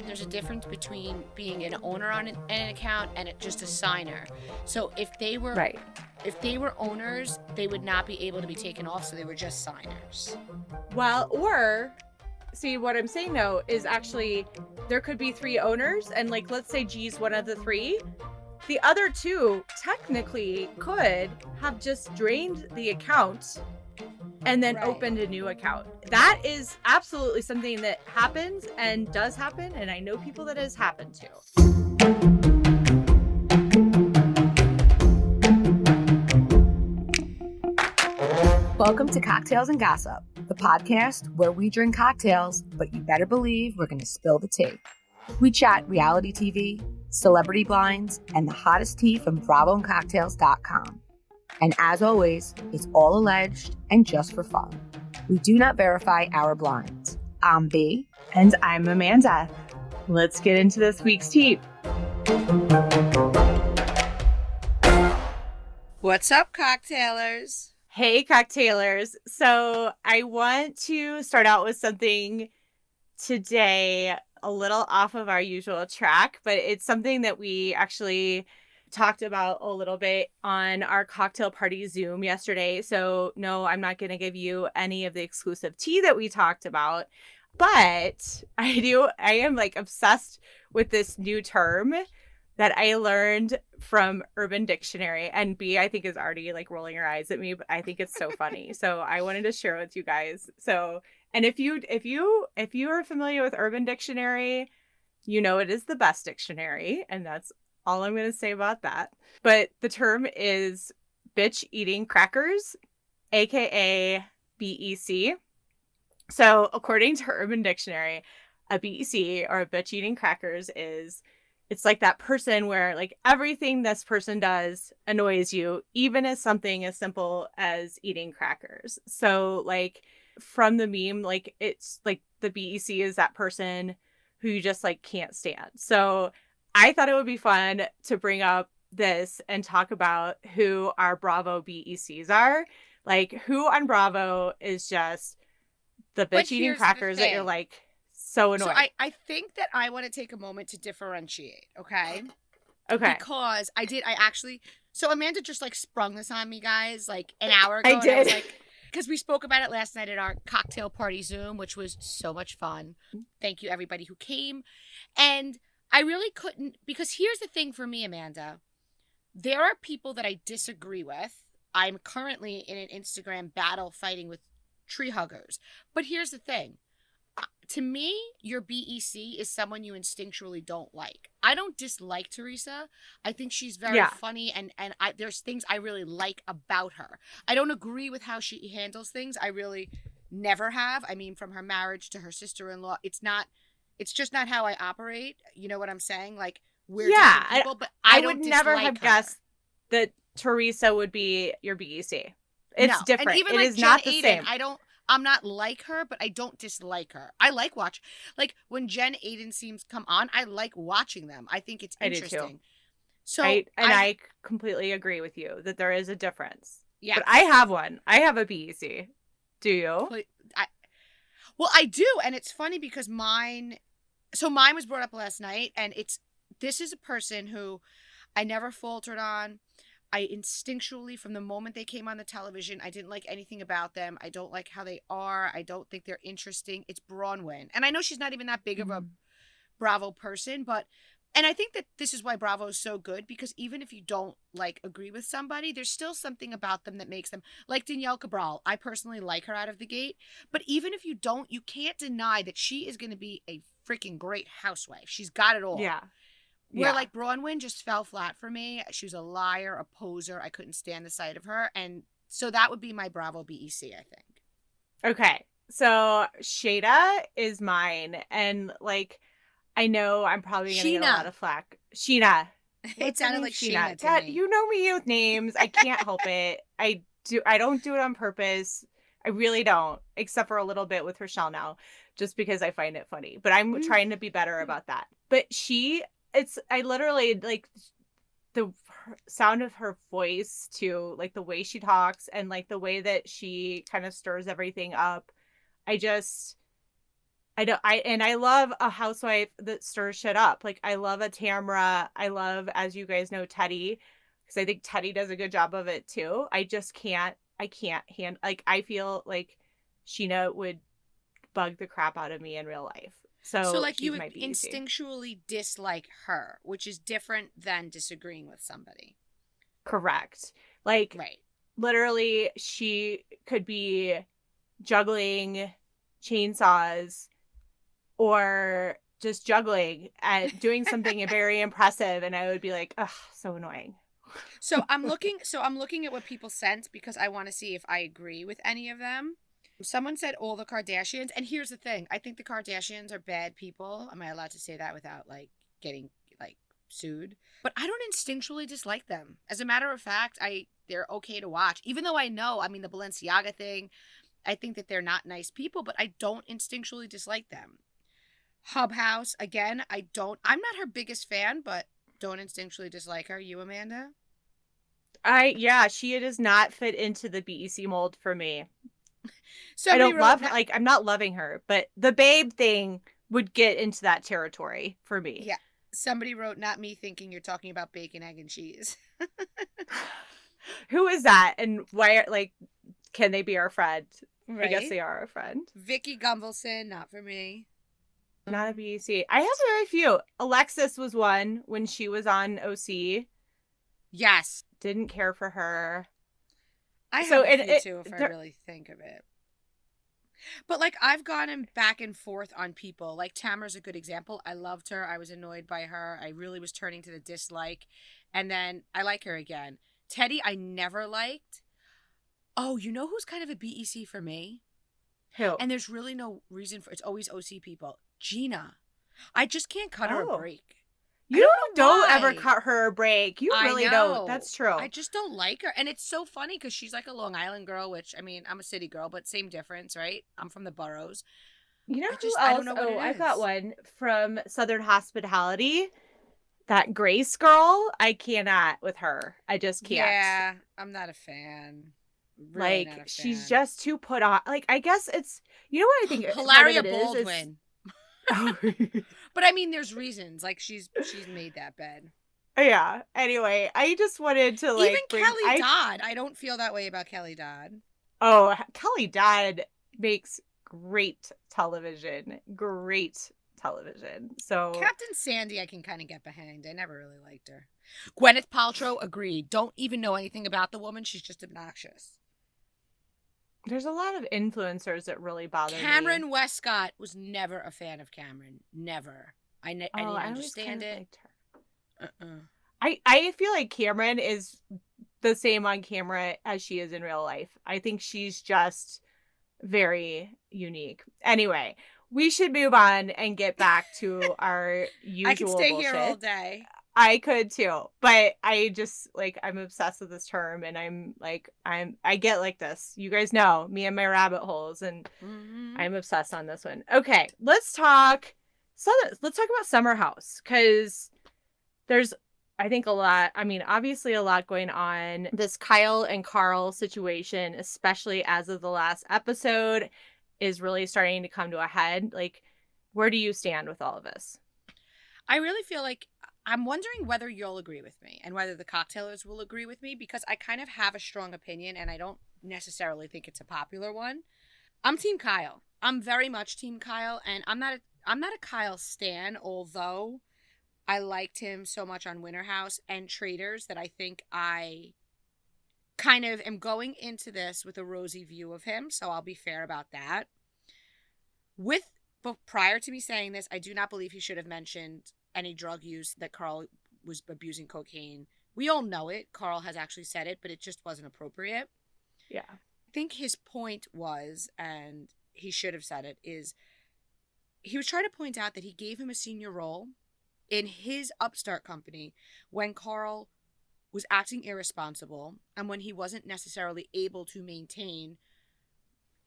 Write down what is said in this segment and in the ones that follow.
there's a difference between being an owner on an account and just a signer. So if they were Right. if they were owners, they would not be able to be taken off, so they were just signers. Well, or see, what I'm saying though is actually there could be 3 owners, and like let's say G's one of the 3. The other 2 technically could have just drained the account and then Right. opened a new account. That is absolutely something that happens and does happen, and I know people that has happened to. Welcome to Cocktails and Gossip, the podcast where we drink cocktails, but you better believe we're going to spill the tea. We chat reality TV, celebrity blinds, and the hottest tea from BravoandCocktails.com. And as always, it's all alleged and just for fun. We do not verify our blinds. I'm B. And I'm Amanda. Let's get into this week's tea. What's up, cocktailers? Hey, cocktailers. So I want to start out with something today a little off of our usual track, but it's something that we actually talked about a little bit on our cocktail party Zoom yesterday. So no, I'm not going to give you any of the exclusive tea that we talked about, but I am like obsessed with this new term that I learned from Urban Dictionary, and B, I think, is already like rolling her eyes at me, but I think it's so funny. So I wanted to share it with you guys. So, and if you are familiar with Urban Dictionary, you know it is the best dictionary, and that's all I'm going to say about that. But the term is bitch eating crackers, aka BEC. So according to Urban Dictionary, a BEC, or a bitch eating crackers, it's like that person where like everything this person does annoys you, even as something as simple as eating crackers. So like from the meme, like it's like the BEC is that person who you just like can't stand. So I thought it would be fun to bring up this and talk about who our Bravo BECs are. Like who on Bravo is just the bitch eating crackers that you're like so annoying. So I think that I want to take a moment to differentiate, okay? Okay. Because so Amanda just like sprung this on me, guys, like an hour ago. I did. And I was like, because we spoke about it last night at our cocktail party Zoom, which was so much fun. Thank you, everybody who came. And I really couldn't, because here's the thing for me, Amanda. There are people that I disagree with. I'm currently in an Instagram battle fighting with tree huggers. But here's the thing. To me, your BEC is someone you instinctually don't like. I don't dislike Teresa. I think she's very funny, and there's things I really like about her. I don't agree with how she handles things. I really never have. I mean, from her marriage to her sister-in-law, it's just not how I operate. You know what I'm saying? Like, we're different people, but I would never have guessed that Teresa would be your BEC. It's different. And even it like is Jen not the Aiden, same. I'm not like her, but I don't dislike her. I like like when Jen Aiden scenes come on, I like watching them. I think it's interesting. I do too. So I completely agree with you that there is a difference. Yeah. But I have one. I have a BEC. Do you? Well, I do, and it's funny because mine was brought up last night, and this is a person who I never faltered on. I instinctually, from the moment they came on the television, I didn't like anything about them. I don't like how they are. I don't think they're interesting. It's Bronwyn. And I know she's not even that big of a Bravo person, and I think that this is why Bravo is so good, because even if you don't like agree with somebody, there's still something about them that makes them, like Danielle Cabral. I personally like her out of the gate, but even if you don't, you can't deny that she is going to be a freaking great housewife. She's got it all. Yeah. Where like Bronwyn just fell flat for me. She was a liar, a poser. I couldn't stand the sight of her. And so that would be my Bravo BEC, I think. Okay. So Shayna is mine. And like, I know I'm probably going to get a lot of flack. Sheena. It sounded like Sheena to me. You know me with names. I can't help it. I don't do it on purpose. I really don't, except for a little bit with Rochelle now, just because I find it funny. But I'm trying to be better about that. But I literally like the sound of her voice too, like the way she talks and like the way that she kind of stirs everything up. I love a housewife that stirs shit up. Like, I love a Tamra. I love, as you guys know, Teddy, because I think Teddy does a good job of it too. I can't like, I feel like Sheena would bug the crap out of me in real life. So, So like, you she's would my BEC. instinctually dislike her, which is different than disagreeing with somebody. Correct. Like, Right. literally, she could be juggling chainsaws or just juggling and doing something very impressive, and I would be like, ugh, so annoying. So I'm looking at what people sent because I want to see if I agree with any of them. Someone said all the Kardashians, and here's the thing. I think the Kardashians are bad people. Am I allowed to say that without like getting like sued? But I don't instinctually dislike them. As a matter of fact, they're okay to watch. Even though I know, I mean, the Balenciaga thing, I think that they're not nice people, but I don't instinctually dislike them. Hub House, again, I'm not her biggest fan, but don't instinctually dislike her. You, Amanda? She does not fit into the BEC mold for me. Somebody I don't wrote love that- like, I'm not loving her, but the babe thing would get into that territory for me. Yeah. Somebody wrote, not me thinking you're talking about bacon, egg, and cheese. Who is that, and why? Like, can they be our friend? Right? I guess they are our friend. Vicky Gunvalson, not for me. Not a BEC. I have very few. Alexis was one when she was on OC. Yes. Didn't care for her. I So, have a and few too, if I there- really think of it. But like, I've gone back and forth on people. Like, Tamara's a good example. I loved her. I was annoyed by her. I really was turning to the dislike. And then I like her again. Teddy, I never liked. Oh, you know who's kind of a BEC for me? Who? And there's really no reason for it's always OC people. Gina. I just can't cut her a Oh. break. You don't why. ever cut her a break. You I really know. don't. That's true. I just don't like her. And it's so funny because she's like a Long Island girl, which, I mean, I'm a city girl, but same difference, right? I'm from the boroughs. You know I who just- else? I don't know what it I've got is. one from Southern Hospitality. That Grace girl, I cannot with her. I just can't. Yeah, I'm not a fan. Really Like, not a she's fan. just too put on. Like, I guess it's, you know what I think part of Hilaria it is? Baldwin. Oh, But I mean, there's reasons. Like, she's made that bed. yeah. Anyway, I just wanted to like Even Kelly Dodd. I don't feel that way about Kelly Dodd. Oh, Kelly Dodd makes great television. Great television. So Captain Sandy, I can kind of get behind. I never really liked her. Gwyneth Paltrow, agreed. Don't even know anything about the woman. She's just obnoxious. there's a lot of influencers that really bother me. Cameron Westcott was never a fan of Cameron. Never. I didn't I always understand kind of it. liked her. Uh-uh. I feel like Cameron is the same on camera as she is in real life. I think she's just very unique. Anyway, we should move on and get back to our usual I could stay bullshit. here all day. I could too, but I just like, I'm obsessed with this term, and I get like this. You guys know me and my rabbit holes, and Mhm. I'm obsessed on this one. Okay, let's talk about Summer House, because there's, I think, a lot. I mean, obviously a lot going on. This Kyle and Carl situation, especially as of the last episode, is really starting to come to a head. Like, where do you stand with all of this? I really feel like I'm wondering whether you'll agree with me and whether the cocktailers will agree with me, because I kind of have a strong opinion and I don't necessarily think it's a popular one. I'm Team Kyle. I'm very much Team Kyle, and I'm not a Kyle stan, although I liked him so much on Winter House and Traitors that I think I kind of am going into this with a rosy view of him, so I'll be fair about that. But prior to me saying this, I do not believe he should have mentioned any drug use, that Carl was abusing cocaine. We all know it. Carl has actually said it, but it just wasn't appropriate. Yeah. I think his point was, and he should have said it, is he was trying to point out that he gave him a senior role in his upstart company when Carl was acting irresponsible and when he wasn't necessarily able to maintain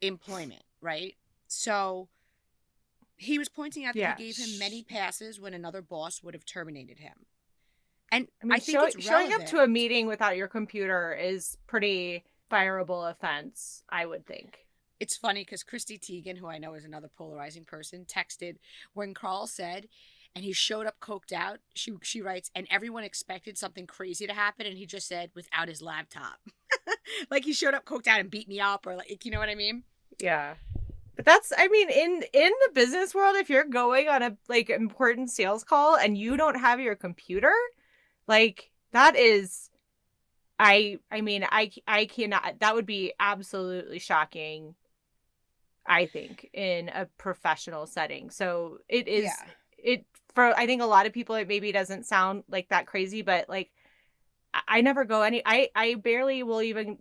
employment, right? So he was pointing out that Yeah. he gave him many passes when another boss would have terminated him. And I mean, I think it's showing up relevant. to a meeting without your computer is pretty fireable offense, I would think. It's funny because Christy Teigen, who I know is another polarizing person, texted when Carl said, and he showed up coked out. She writes, and everyone expected something crazy to happen, and he just said without his laptop, like he showed up coked out and beat me up, or like, you know what I mean? Yeah. But that's, I mean, in the business world, if you're going on a like important sales call and you don't have your computer, like that is, I mean, I cannot, that would be absolutely shocking, I think, in a professional setting. So it is, it, for, I think a lot of people, it maybe doesn't sound like that crazy, but like, I never go I barely will even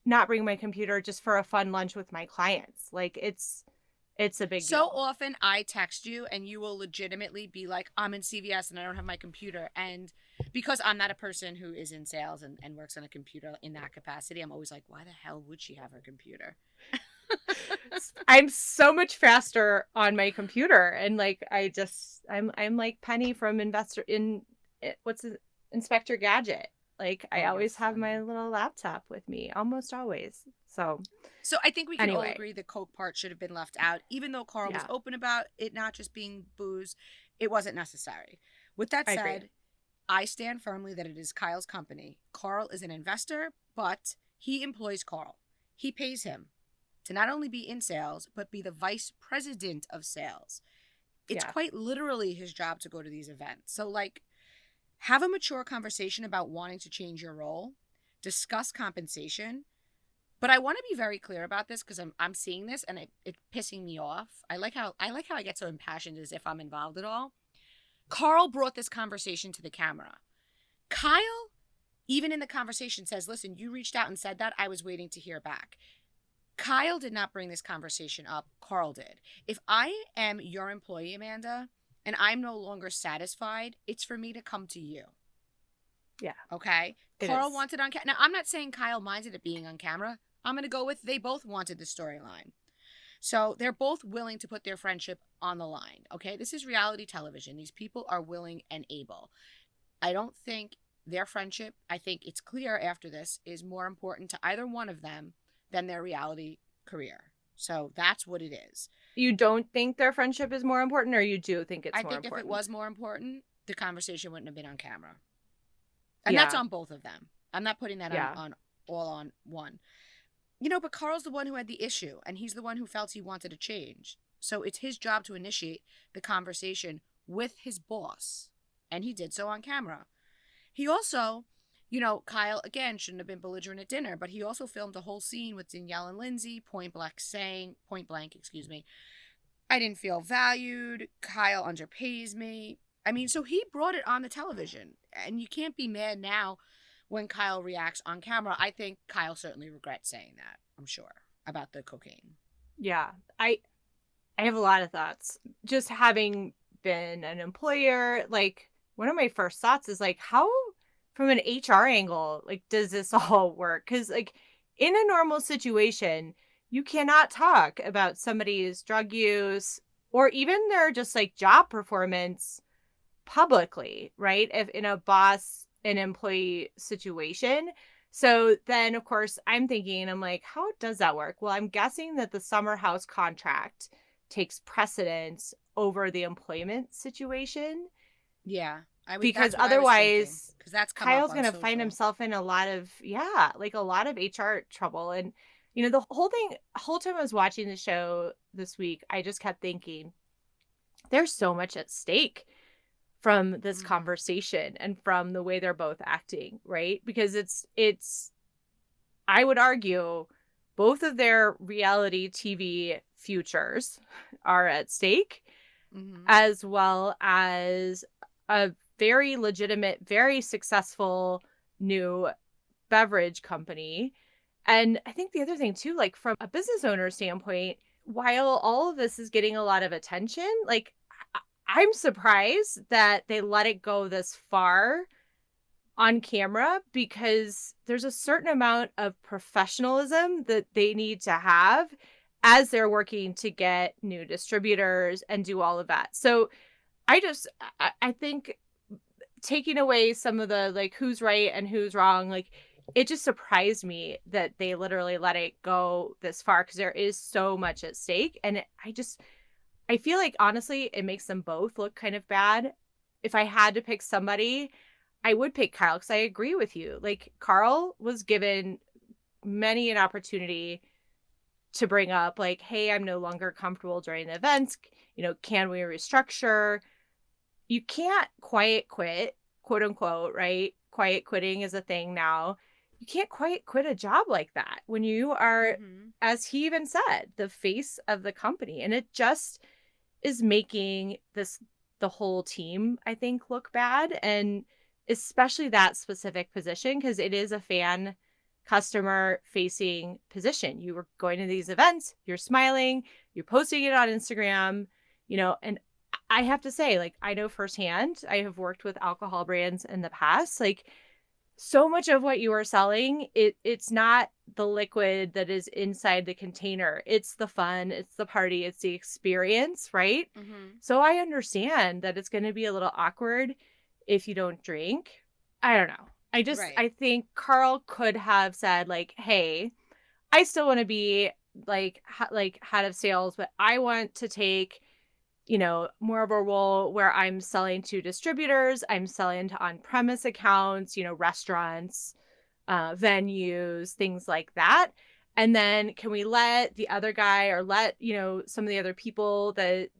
not bring my computer just for a fun lunch with my clients. Like it's a big So deal. often I text you and you will legitimately be like, I'm in CVS and I don't have my computer. And because I'm not a person who is in sales and works on a computer in that capacity, I'm always like, why the hell would she have her computer? I'm so much faster on my computer, and like I'm like Penny from Inspector Gadget. Like I always have my little laptop with me, almost always. So I think we can all anyway. agree the Coke part should have been left out, even though Carl was Yeah. open about it not just being booze. It wasn't necessary. With that I said, agree. I stand firmly that it is Kyle's company. Carl is an investor, but he employs Carl. He pays him to not only be in sales, but be the vice president of sales. It's Yeah. quite literally his job to go to these events. So, like, have a mature conversation about wanting to change your role, discuss compensation. But I want to be very clear about this because I'm seeing this and it's pissing me off. I like how I get so impassioned as if I'm involved at all. Carl brought this conversation to the camera. Kyle, even in the conversation, says, listen, you reached out and said that. I was waiting to hear back. Kyle did not bring this conversation up. Carl did. If I am your employee, Amanda, and I'm no longer satisfied, it's for me to come to you. Yeah. Okay? It Carl is. wanted on camera. Now, I'm not saying Kyle minded it being on camera. I'm going to go with they both wanted the storyline. So they're both willing to put their friendship on the line. Okay? This is reality television. These people are willing and able. I don't think their friendship, I think it's clear after this, is more important to either one of them than their reality career. So that's what it is. You don't think their friendship is more important, or you do think it's I more think important? if it was more important, the conversation wouldn't have been on camera. And that's on both of them. I'm not putting that on all on one. You know, but Carl's the one who had the issue, and he's the one who felt he wanted to change. So it's his job to initiate the conversation with his boss. And he did so on camera. He also, you know, Kyle, again, shouldn't have been belligerent at dinner, but he also filmed a whole scene with Danielle and Lindsay, point blank, I didn't feel valued. Kyle underpays me. I mean, so he brought it on the television. And you can't be mad now when Kyle reacts on camera. I think Kyle certainly regrets saying that, I'm sure, about the cocaine. Yeah. I have a lot of thoughts. Just having been an employer, like one of my first thoughts is like, how from an HR angle, like, does this all work? Because like in a normal situation, you cannot talk about somebody's drug use or even their just like job performance publicly, right? If in a boss and employee situation. So then, of course, I'm thinking, I'm like, how does that work? Well, I'm guessing that the summer house contract takes precedence over the employment situation. Yeah. Because otherwise, because that's Kyle's going to find himself in a lot of HR trouble. And, you know, the whole time I was watching the show this week, I just kept thinking, there's so much at stake from this conversation and from the way they're both acting, right? Because it's I would argue both of their reality TV futures are at stake, as well as a very legitimate, very successful new beverage company. And I think the other thing too, like from a business owner standpoint, while all of this is getting a lot of attention, like I'm surprised that they let it go this far on camera, because there's a certain amount of professionalism that they need to have as they're working to get new distributors and do all of that. So I think taking away some of the like who's right and who's wrong, like it just surprised me that they literally let it go this far because there is so much at stake. And I feel like, honestly, it makes them both look kind of bad. If I had to pick somebody, I would pick Kyle because I agree with you. Like, Carl was given many an opportunity to bring up, like, hey, I'm no longer comfortable during the events. Can we restructure? You can't quiet quit, quote unquote, right? Quiet quitting is a thing now. You can't quiet quit a job like that when you are, as he even said, the face of the company. And it just is making the whole team, I think, look bad. And especially that specific position, because it is a fan customer facing position. You were going to these events, you're smiling, you're posting it on Instagram, and I have to say, like, I know firsthand, I have worked with alcohol brands in the past, like, so much of what you are selling, it's not the liquid that is inside the container. It's the fun, it's the party, it's the experience, right? So I understand that it's going to be a little awkward if you don't drink. I don't know. I think Carl could have said, like, hey, I still want to be like head of sales, but I want to take more of a role where I'm selling to distributors, I'm selling to on-premise accounts, restaurants, venues, things like that. And then can we let the other guy or let, some of the other people that,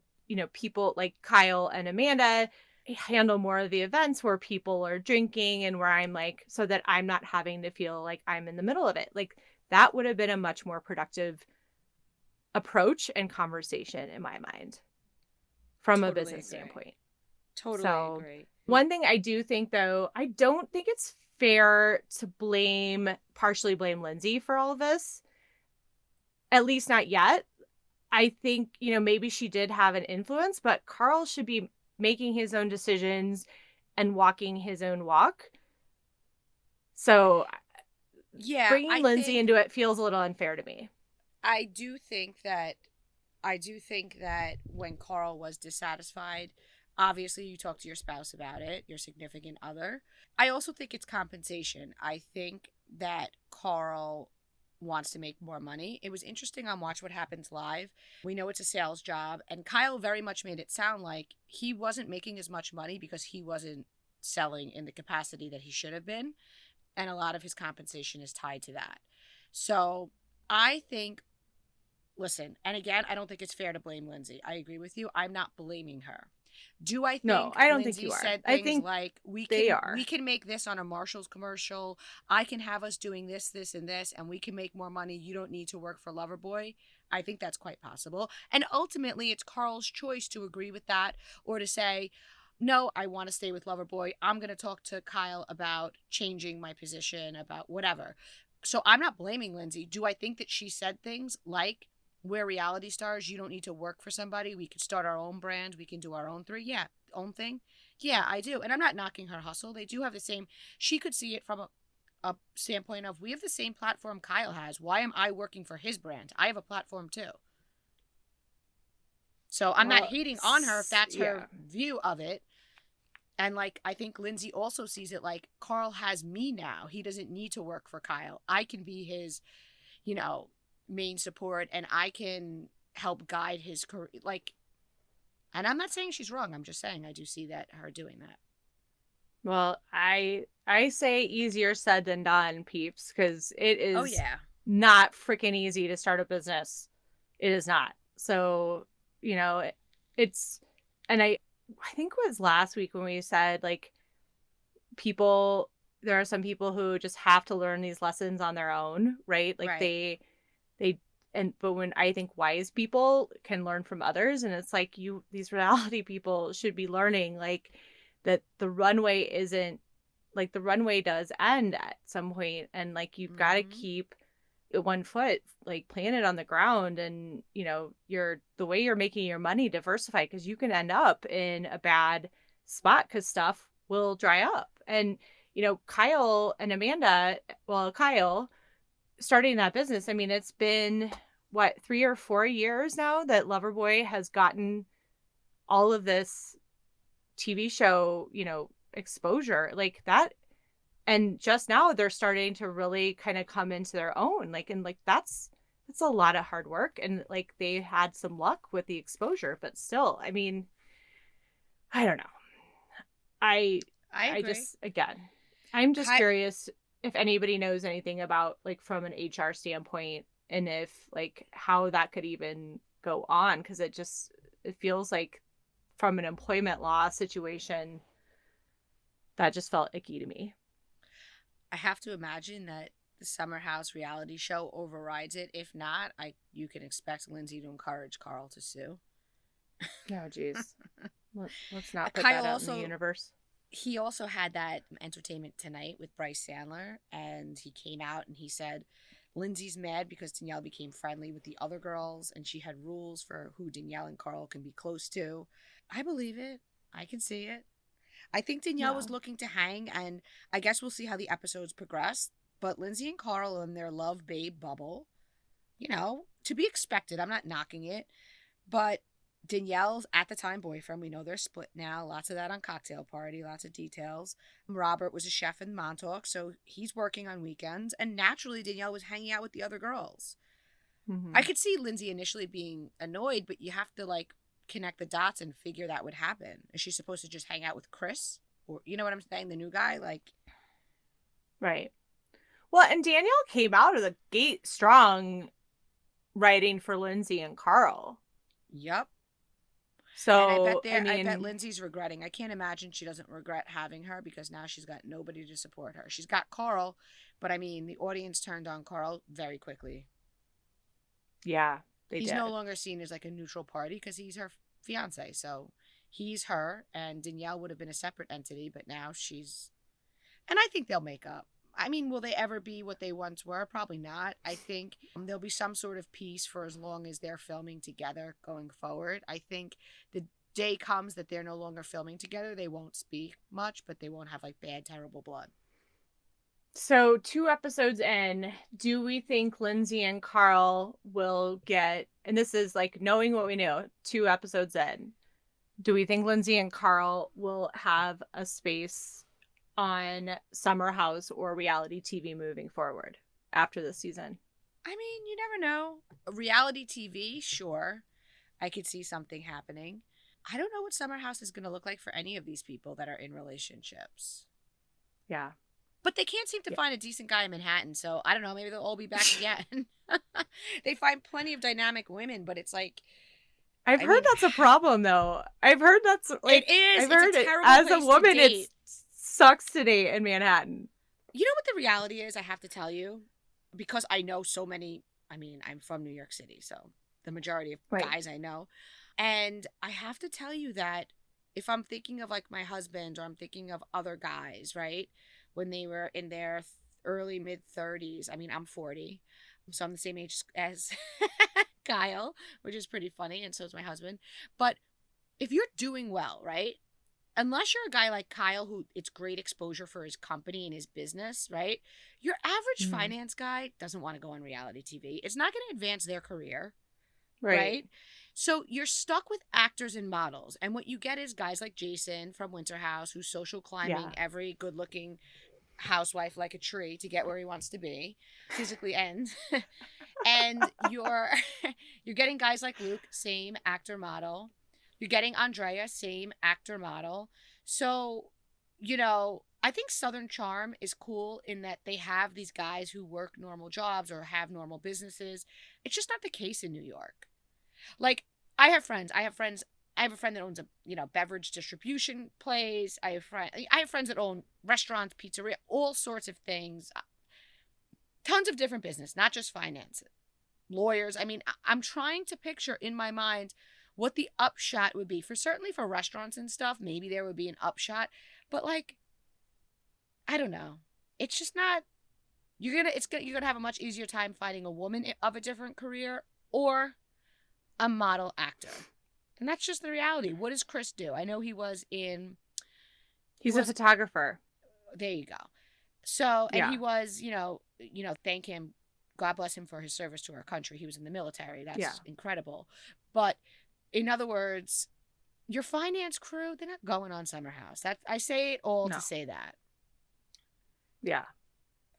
people like Kyle and Amanda handle more of the events where people are drinking and where I'm like, so that I'm not having to feel like I'm in the middle of it. Like, that would have been a much more productive approach and conversation in my mind. From a business standpoint. Totally agree. One thing I do think, though, I don't think it's fair to partially blame Lindsay for all of this. At least not yet. I think, maybe she did have an influence, but Carl should be making his own decisions and walking his own walk. So yeah, bringing Lindsay into it feels a little unfair to me. I do think that when Carl was dissatisfied, obviously you talk to your spouse about it, your significant other. I also think it's compensation. I think that Carl wants to make more money. It was interesting on Watch What Happens Live. We know it's a sales job, and Kyle very much made it sound like he wasn't making as much money because he wasn't selling in the capacity that he should have been, and a lot of his compensation is tied to that. So I think, listen, and again, I don't think it's fair to blame Lindsay. I agree with you. I'm not blaming her. Do I think No, I don't Lindsay think you are. said I things think like, we can make this on a Marshalls commercial. I can have us doing this, this, and this, and we can make more money. You don't need to work for Loverboy. I think that's quite possible. And ultimately, it's Carl's choice to agree with that or to say, no, I want to stay with Loverboy. I'm going to talk to Kyle about changing my position, about whatever. So I'm not blaming Lindsay. Do I think that she said things like, we're reality stars, you don't need to work for somebody, we could start our own brand, we can do our own own thing? Yeah, I do. And I'm not knocking her hustle. They do have the same, she could see it from a standpoint of, we have the same platform Kyle has. Why am I working for his brand? I have a platform too. So I'm not hating on her if that's her view of it. And like, I think Lindsay also sees it like, Carl has me now. He doesn't need to work for Kyle. I can be his, main support, and I can help guide his career. Like, and I'm not saying she's wrong. I'm just saying I do see that her doing that. Well, I say easier said than done, peeps, because it is not freaking easy to start a business. It is not. So, it's, and I think it was last week when we said, like, there are some people who just have to learn these lessons on their own, right? Like, but when I think wise people can learn from others, and it's like, these reality people should be learning, like, that the runway isn't, like, the runway does end at some point, and like, you've got to keep one foot, like, planted on the ground, and the way you're making your money diversify, because you can end up in a bad spot because stuff will dry up. And Kyle and Amanda, Kyle starting that business, I mean, it's been 3 or 4 years now that Loverboy has gotten all of this TV show, exposure. Like, that And just now they're starting to really kind of come into their own. Like, and like that's a lot of hard work. And like they had some luck with the exposure, but still, I mean, I don't know. I agree. just, again, I'm just Ki- curious if anybody knows anything about like from an HR standpoint and if like how that could even go on, because it feels like from an employment law situation that just felt icky to me. I have to imagine that the Summer House reality show overrides it. If not, you can expect Lindsay to encourage Carl to sue. Oh, geez. Let's not put Kyle that out also in the universe. He also had that Entertainment Tonight with Bryce Sandler, and he came out and he said Lindsay's mad because Danielle became friendly with the other girls and she had rules for who Danielle and Carl can be close to. I believe it. I can see it. I think Danielle was looking to hang, and I guess we'll see how the episodes progress. But Lindsay and Carl are in their love babe bubble, to be expected. I'm not knocking it. But Danielle's at the time boyfriend, we know they're split now. Lots of that on Cocktail Party, lots of details. Robert was a chef in Montauk, so he's working on weekends. And naturally, Danielle was hanging out with the other girls. Mm-hmm. I could see Lindsay initially being annoyed, but you have to connect the dots and figure that would happen. Is she supposed to just hang out with Chris? Or, you know what I'm saying? The new guy? Right. Well, and Danielle came out of the gate strong writing for Lindsay and Carl. Yep. So, and I bet Lindsay's regretting. I can't imagine she doesn't regret having her because now she's got nobody to support her. She's got Carl, but I mean, the audience turned on Carl very quickly. Yeah, he's did. No longer seen as like a neutral party because he's her fiance. So he's her, and Danielle would have been a separate entity, but now she's. And I think they'll make up. I mean, will they ever be what they once were? Probably not. I think there'll be some sort of peace for as long as they're filming together going forward. I think the day comes that they're no longer filming together. They won't speak much, but they won't have bad, terrible blood. So 2 episodes in, do we think Lindsay and Carl will get, and this is knowing what we know, 2 episodes in, do we think Lindsay and Carl will have a space on Summer House or reality TV moving forward after this season? I mean, you never know. Reality TV, sure. I could see something happening. I don't know what Summer House is going to look like for any of these people that are in relationships. Yeah. But they can't seem to find a decent guy in Manhattan, so I don't know. Maybe they'll all be back again. They find plenty of dynamic women, but it's I've heard that's a problem, though. I've heard that's it is. I've heard it as a woman, it sucks to date in Manhattan. You know what the reality is? I have to tell you, because I know so many. I mean, I'm from New York City, so the majority of guys I know, and I have to tell you that if I'm thinking of my husband or I'm thinking of other guys, right, when they were in their early mid-30s. I mean, I'm 40, so I'm the same age as Kyle, which is pretty funny, and so is my husband. But if you're doing well, right, unless you're a guy like Kyle, who it's great exposure for his company and his business, right, your average finance guy doesn't want to go on reality TV. It's not going to advance their career, right? So you're stuck with actors and models. And what you get is guys like Jason from Winter House, who's social climbing every good-looking housewife like a tree to get where he wants to be, physically and you're getting guys like Luke, same actor model. You're getting Andrea, same actor model. So, I think Southern Charm is cool in that they have these guys who work normal jobs or have normal businesses. It's just not the case in New York. I have friends. I have a friend that owns a beverage distribution place. I have friends that own restaurants, pizzeria, all sorts of things. Tons of different business, not just finance. Lawyers. I mean, I'm trying to picture in my mind what the upshot would be certainly for restaurants and stuff. Maybe there would be an upshot, but I don't know. It's just not. You're gonna have a much easier time finding a woman of a different career or a model actor. And that's just the reality. What does Chris do? I know he was in... He's a photographer. There you go. So, and he was, thank him, God bless him for his service to our country. He was in the military. That's incredible. But in other words, your finance crew, they're not going on Summer House. I say it all to say that. Yeah.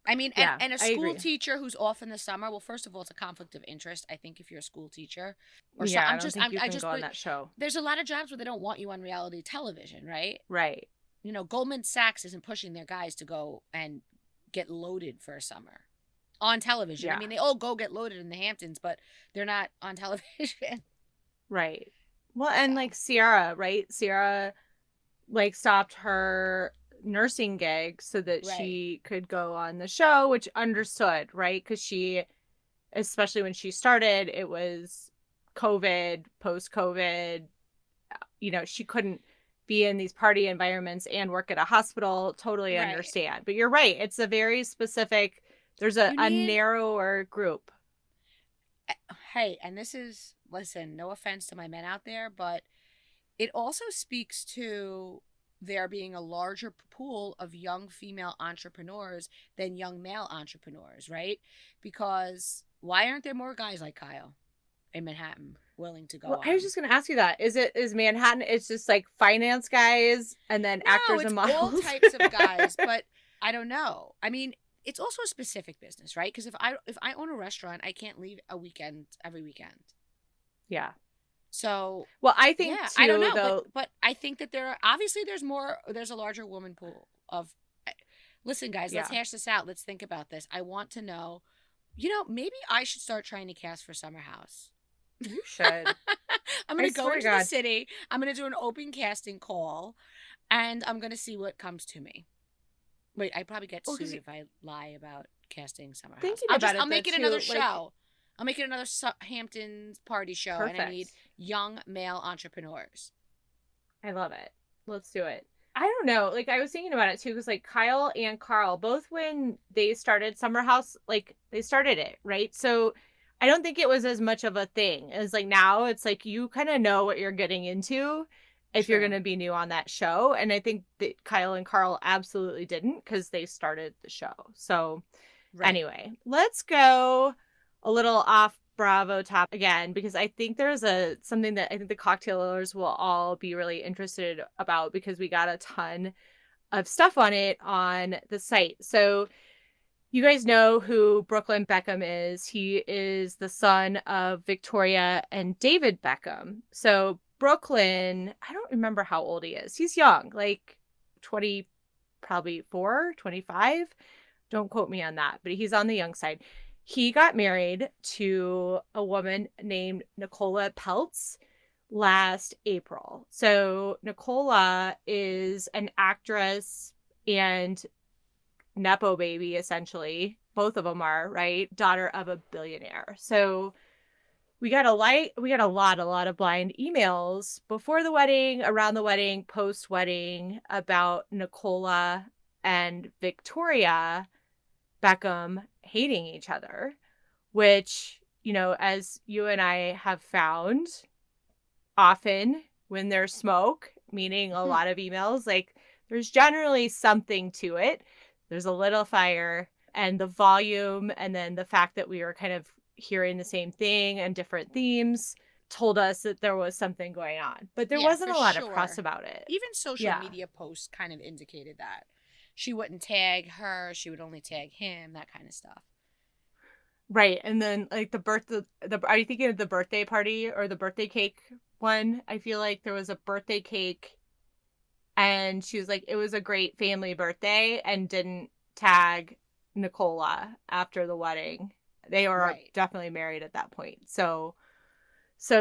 I mean, Yeah, and a I school agree. teacher who's off in the summer, well, first of all, it's a conflict of interest, I think, if you're a school teacher. Yeah, I don't think you I can just go on put, that show. there's a lot of jobs where they don't want you on reality television, right? Right. You know, Goldman Sachs isn't pushing their guys to go and get loaded for a summer on television. I Yeah. mean, they all go get loaded in the Hamptons, but they're not on television. Right. Well, and So, like Ciara, right? Ciara like stopped her nursing gig so that right. she could go on the show, which understood, right? Because she, especially when she started, it was COVID, post COVID, you know, she couldn't be in these party environments and work at a hospital. Totally Right. understand. But you're right. It's a very specific, there's You a need, narrower group. hey, and this is, listen, no offense to my men out there, but it also speaks to there being a larger pool of young female entrepreneurs than young male entrepreneurs, right? Because why aren't there more guys like Kyle in Manhattan willing to go Well, on? I was just going to ask you that. Is Manhattan, it's just like finance guys and then No, actors it's and all models? types of guys, but I don't know. I mean, it's also a specific business, right? Because if I own a restaurant, I can't leave a weekend every weekend. Yeah. So Well, I think yeah, too, I don't know, though. but I think that there are obviously there's a larger woman pool of. Listen, guys, let's Yeah. hash this out. Let's think about this. I want to know. You know, maybe I should start trying to cast for Summer House. You should. I'm gonna I go swear to into the God. city. I'm gonna do an open casting call, and I'm gonna see what comes to me. Wait, I probably get Well, 'cause sued if I lie about casting Summer House. thinking about it, I'll make though, it another too, like- show. I'll make it another Hamptons party show, and I need Perfect. young male entrepreneurs. I love it. Let's do it. I don't know. Like, I was thinking about it too, because like Kyle and Carl, both when they started Summer House, like they started it, right? So I don't think it was as much of a thing as like now. It's like you kind of know what you're getting into if you're True. going to be new on that show. And I think that Kyle and Carl absolutely didn't because they started the show. So Right. anyway, let's go a little off Bravo top again, because I think there's something that I think the cocktailers will all be really interested about, because we got a ton of stuff on it on the site. So you guys know who Brooklyn Beckham is. He is the son of Victoria and David Beckham. So Brooklyn, I don't remember how old he is. He's young, like 20, probably 25. Don't quote me on that, but he's on the young side. He got married to a woman named Nicola Peltz last April. So Nicola is an actress and Nepo baby, essentially. Both of them are, right? Daughter of a billionaire. So we got a lot of blind emails before the wedding, around the wedding, post wedding, about Nicola and Victoria Beckham hating each other, which, you know, as you and I have found, often when there's smoke, meaning a lot of emails, like there's generally something to it. There's a little fire, and the volume and then the fact that we were kind of hearing the same thing and different themes told us that there was something going on. But there Yeah, wasn't a for lot sure. of press about it. Even social Yeah. media posts kind of indicated that. She wouldn't tag her, she would only tag him, that kind of stuff. Right. And then like are you thinking of the birthday party or the birthday cake one? I feel like there was a birthday cake and she was like, it was a great family birthday, and didn't tag Nicola after the wedding. They were Right. definitely married at that point. So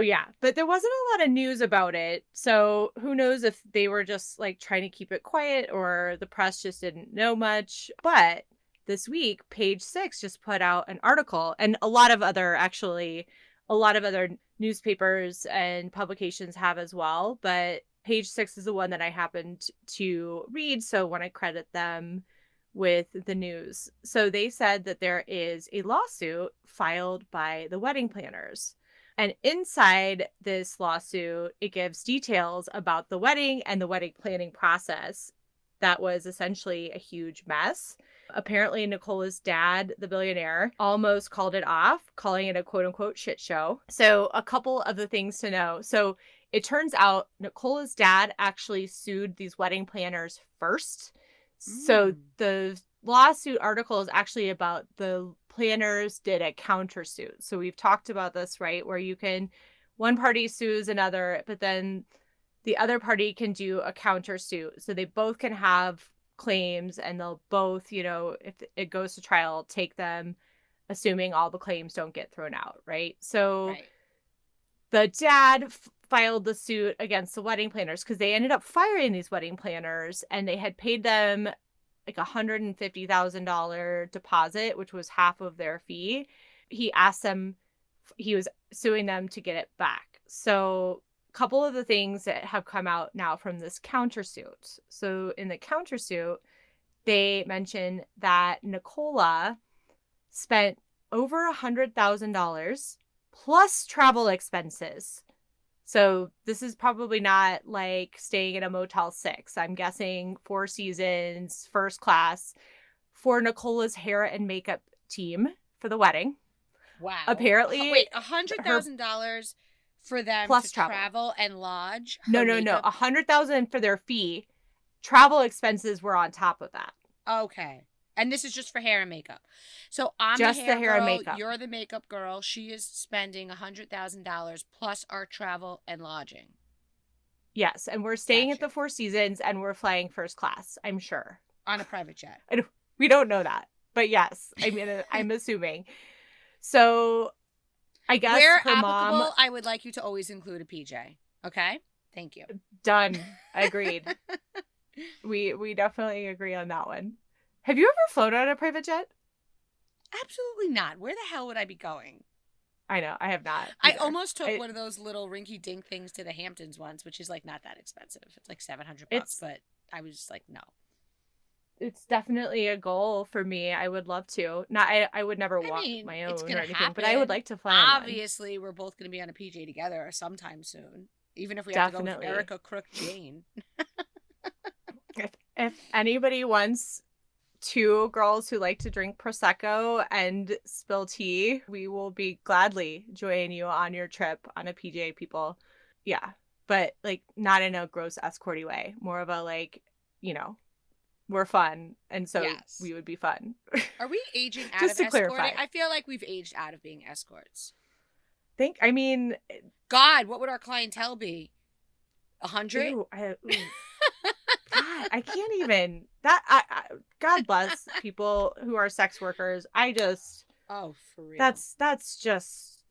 yeah, but there wasn't a lot of news about it. So who knows if they were just like trying to keep it quiet or the press just didn't know much. But this week, Page Six just put out an article, and a lot of other newspapers and publications have as well. But Page Six is the one that I happened to read, so I want to credit them with the news. So they said that there is a lawsuit filed by the wedding planners. And inside this lawsuit, it gives details about the wedding and the wedding planning process that was essentially a huge mess. Apparently, Nicola's dad, the billionaire, almost called it off, calling it a quote unquote shit show. So a couple of the things to know. So it turns out Nicola's dad actually sued these wedding planners first. So the lawsuit article is actually about the planners did a countersuit. So we've talked about this, right? Where you can, one party sues another, but then the other party can do a countersuit. So they both can have claims and they'll both, if it goes to trial, take them, assuming all the claims don't get thrown out, right? So Right. the dad filed the suit against the wedding planners because they ended up firing these wedding planners and they had paid them like $150,000 deposit, which was half of their fee. He was suing them to get it back. So a couple of the things that have come out now from this countersuit. So in the countersuit, they mentioned that Nicola spent over $100,000 plus travel expenses. So this is probably not like staying in a Motel 6. I'm guessing Four Seasons, first class, for Nicola's hair and makeup team for the wedding. Wow. Apparently, Wait, $100,000 for them plus to travel. travel and lodge? No. $100,000 for their fee. Travel expenses were on top of that. Okay. And this is just for hair and makeup. So I'm Just the the hair hair and girl, makeup. you're the makeup girl. She is spending $100,000 plus our travel and lodging. Yes, and we're staying at Gotcha. the Four Seasons and we're flying first class, I'm sure. On a private jet. We don't know that. But yes, I mean, I'm assuming. So I guess Where her applicable, mom... I would like you to always include a PJ. Okay? Thank you. Done. Agreed. We definitely agree on that one. Have you ever flown on a private jet? Absolutely not. Where the hell would I be going? I know. I have not. I either. almost took one of those little rinky dink things to the Hamptons once, which is like not that expensive. It's like $700, but I was just like, no. It's definitely a goal for me. I would love to. Not. I would never walk my own it's or gonna anything, but I would happen. like to fly on one. Obviously, we're both going to be on a PJ together sometime soon. Even if we have to go Definitely. with Erica Crook Jane. If anybody wants two girls who like to drink Prosecco and spill tea, we will be gladly joining you on your trip on a PJ, people. Yeah. But like not in a gross escorty way. More of a like, we're fun. And so Yes. we would be fun. Are we aging out Just of to clarify. escorting? I feel like we've aged out of being escorts. God, what would our clientele be? 100? Ew, God, I can't even. God bless people who are sex workers. Oh, for real. That's just,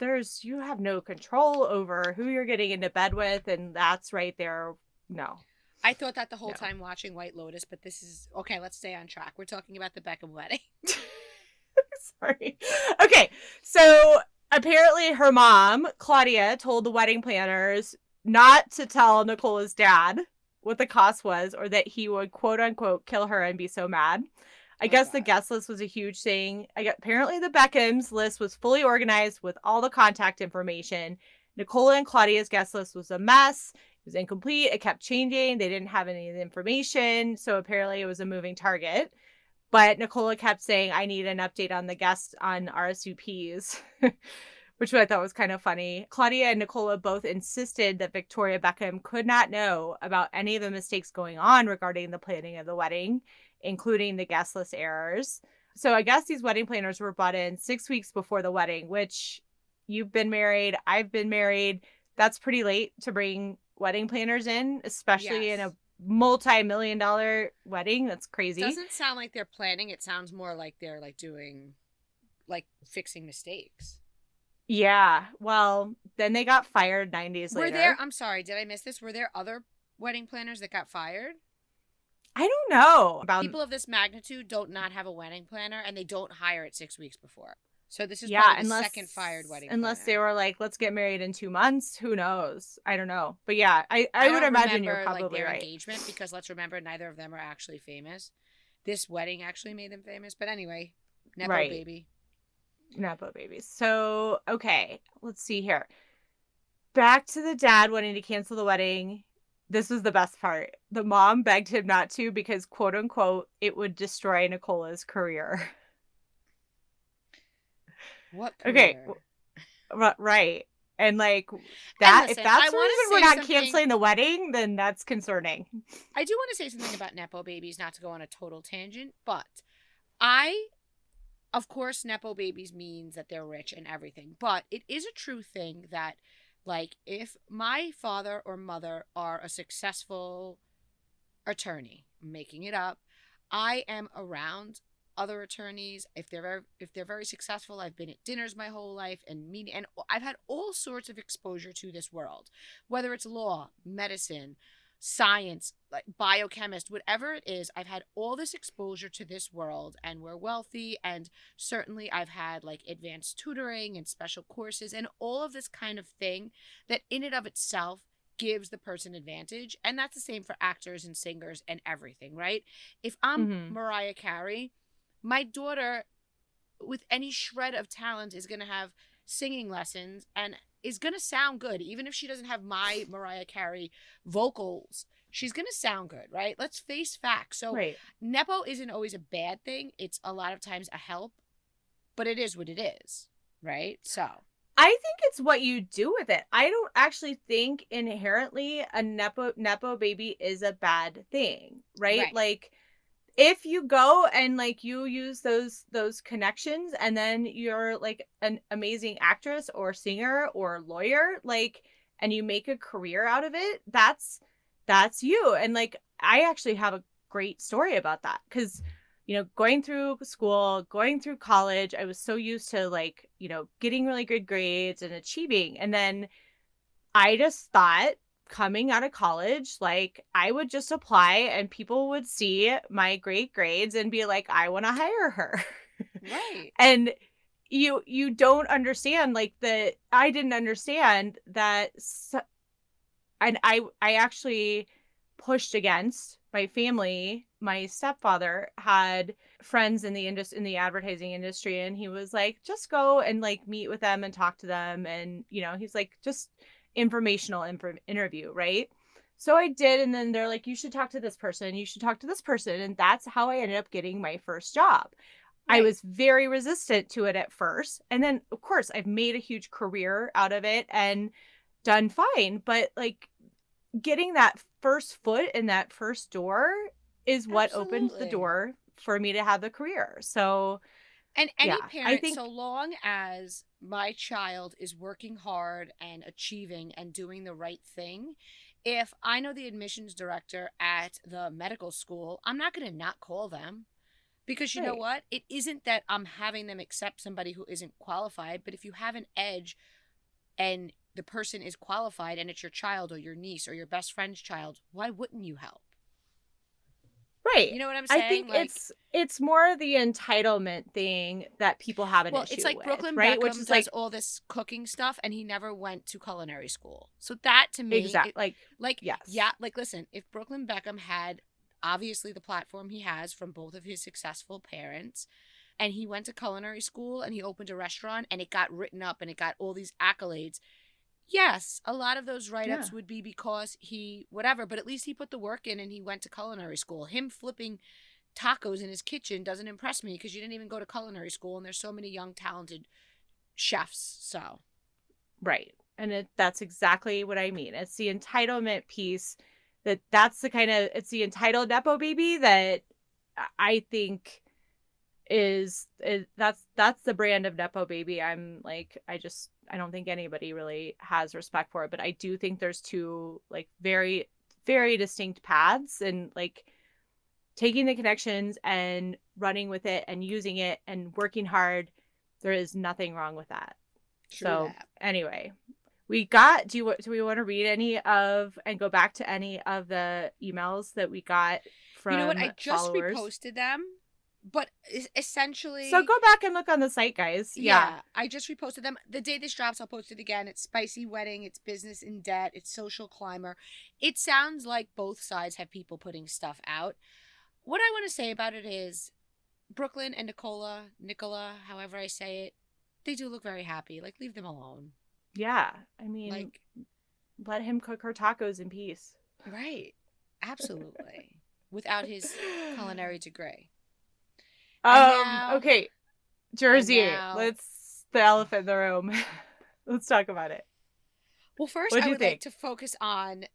you have no control over who you're getting into bed with, and that's right there. No. I thought that the whole No. time watching White Lotus, but this is okay. Let's stay on track. We're talking about the Beckham wedding. Sorry. Okay, so apparently her mom, Claudia, told the wedding planners not to tell Nicola's dad what the cost was or that he would quote unquote kill her and be so mad. I guess the God. guest list was a huge thing. Apparently the Beckhams list was fully organized with all the contact information. Nicola and Claudia's guest list was a mess. It was incomplete. It kept changing. They didn't have any of the information. So apparently it was a moving target. But Nicola kept saying, I need an update on the guests on RSVPs, which I thought was kind of funny. Claudia and Nicola both insisted that Victoria Beckham could not know about any of the mistakes going on regarding the planning of the wedding, including the guest list errors. So I guess these wedding planners were brought in 6 weeks before the wedding, which you've been married, I've been married. That's pretty late to bring wedding planners in, especially in a multi-million-dollar wedding. That's crazy. Doesn't sound like they're planning. It sounds more like they're like doing, like fixing mistakes. Yeah. Well, then they got fired 9 days later. I'm sorry, did I miss this? Were there other wedding planners that got fired? I don't know. About People of this magnitude don't not have a wedding planner, and they don't hire it 6 weeks before. So this is yeah, probably the unless second fired wedding unless planner. they were like, let's get married in 2 months. Who knows? I don't know. But yeah, I don't would imagine you're remember, probably their right. engagement, because let's remember neither of them are actually famous. This wedding actually made them famous. But anyway, Nepo Right. baby. Nepo babies. So, okay, let's see here. Back to the dad wanting to cancel the wedding. This was the best part. The mom begged him not to because, quote unquote, it would destroy Nicola's career. What Okay, career? right. And like that, listen, if that's I the wanna reason we're say not something- canceling the wedding, then that's concerning. I do want to say something about Nepo babies, not to go on a total tangent, but Of course, Nepo babies means that they're rich and everything, but it is a true thing that, like, if my father or mother are a successful attorney, I'm making it up, I am around other attorneys. If they're very successful, I've been at dinners my whole life and meeting, and I've had all sorts of exposure to this world, whether it's law, medicine, science, like biochemist, whatever it is. I've had all this exposure to this world, and we're wealthy, and certainly I've had like advanced tutoring and special courses and all of this kind of thing that in and of itself gives the person advantage. And that's the same for actors and singers and everything, right? If I'm Mariah Carey, my daughter with any shred of talent is going to have singing lessons and is going to sound good. Even if she doesn't have my Mariah Carey vocals, she's going to sound good, right? Let's face facts. So Nepo isn't always a bad thing. It's a lot of times a help, but it is what it is, right? So I think it's what you do with it. I don't actually think inherently a Nepo baby is a bad thing, right? Like, if you go and like you use those connections and then you're like an amazing actress or singer or lawyer, like, and you make a career out of it, that's you. And like, I actually have a great story about that, because, you know, going through school, going through college, I was so used to like, you know, getting really good grades and achieving. And then I just thought, coming out of college, like, I would just apply and people would see my great grades and be like, I want to hire her. Right. And you don't understand, like, I didn't understand that. And I actually pushed against my family. My stepfather had friends in the advertising industry, and he was like, just go and like meet with them and talk to them. And, you know, he's like, just informational interview, right? So I did, and then they're like, you should talk to this person, you should talk to this person, and that's how I ended up getting my first job. Right. I was very resistant to it at first, and then of course I've made a huge career out of it and done fine, but like, getting that first foot in that first door is what opened the door for me to have the career. So, and any parent, so long as my child is working hard and achieving and doing the right thing, if I know the admissions director at the medical school, I'm not going to not call them, because you know what? It isn't that I'm having them accept somebody who isn't qualified, but if you have an edge and the person is qualified and it's your child or your niece or your best friend's child, why wouldn't you help? Right. You know what I'm saying? I think like, it's more the entitlement thing that people have an issue it's like with, Brooklyn right? Beckham Which is does like all this cooking stuff, and he never went to culinary school. So that to me, exactly, yes, yeah, like listen, if Brooklyn Beckham had obviously the platform he has from both of his successful parents, and he went to culinary school and he opened a restaurant and it got written up and it got all these accolades. Yes, a lot of those write-ups would be because he whatever, but at least he put the work in and he went to culinary school. Him flipping tacos in his kitchen doesn't impress me, because you didn't even go to culinary school, and there's so many young talented chefs. So right. And that's exactly what I mean. It's the entitlement piece that's the kind of, it's the entitled Nepo baby that I think that's the brand of Nepo baby. I'm like, I don't think anybody really has respect for it, but I do think there's two like very, very distinct paths, and like taking the connections and running with it and using it and working hard. There is nothing wrong with that. Anyway, do we want to read any of and go back to any of the emails that we got from, you know what? I just followers? Reposted them. But essentially... So go back and look on the site, guys. Yeah. I just reposted them. The day this drops, I'll post it again. It's Spicy Wedding. It's Business in Debt. It's Social Climber. It sounds like both sides have people putting stuff out. What I want to say about it is Brooklyn and Nicola, however I say it, they do look very happy. Like, leave them alone. Yeah. I mean, like, let him cook her tacos in peace. Right. Absolutely. Without his culinary degree. Okay, Jersey. Let's the elephant in the room. Let's talk about it. Well, first I would like to focus on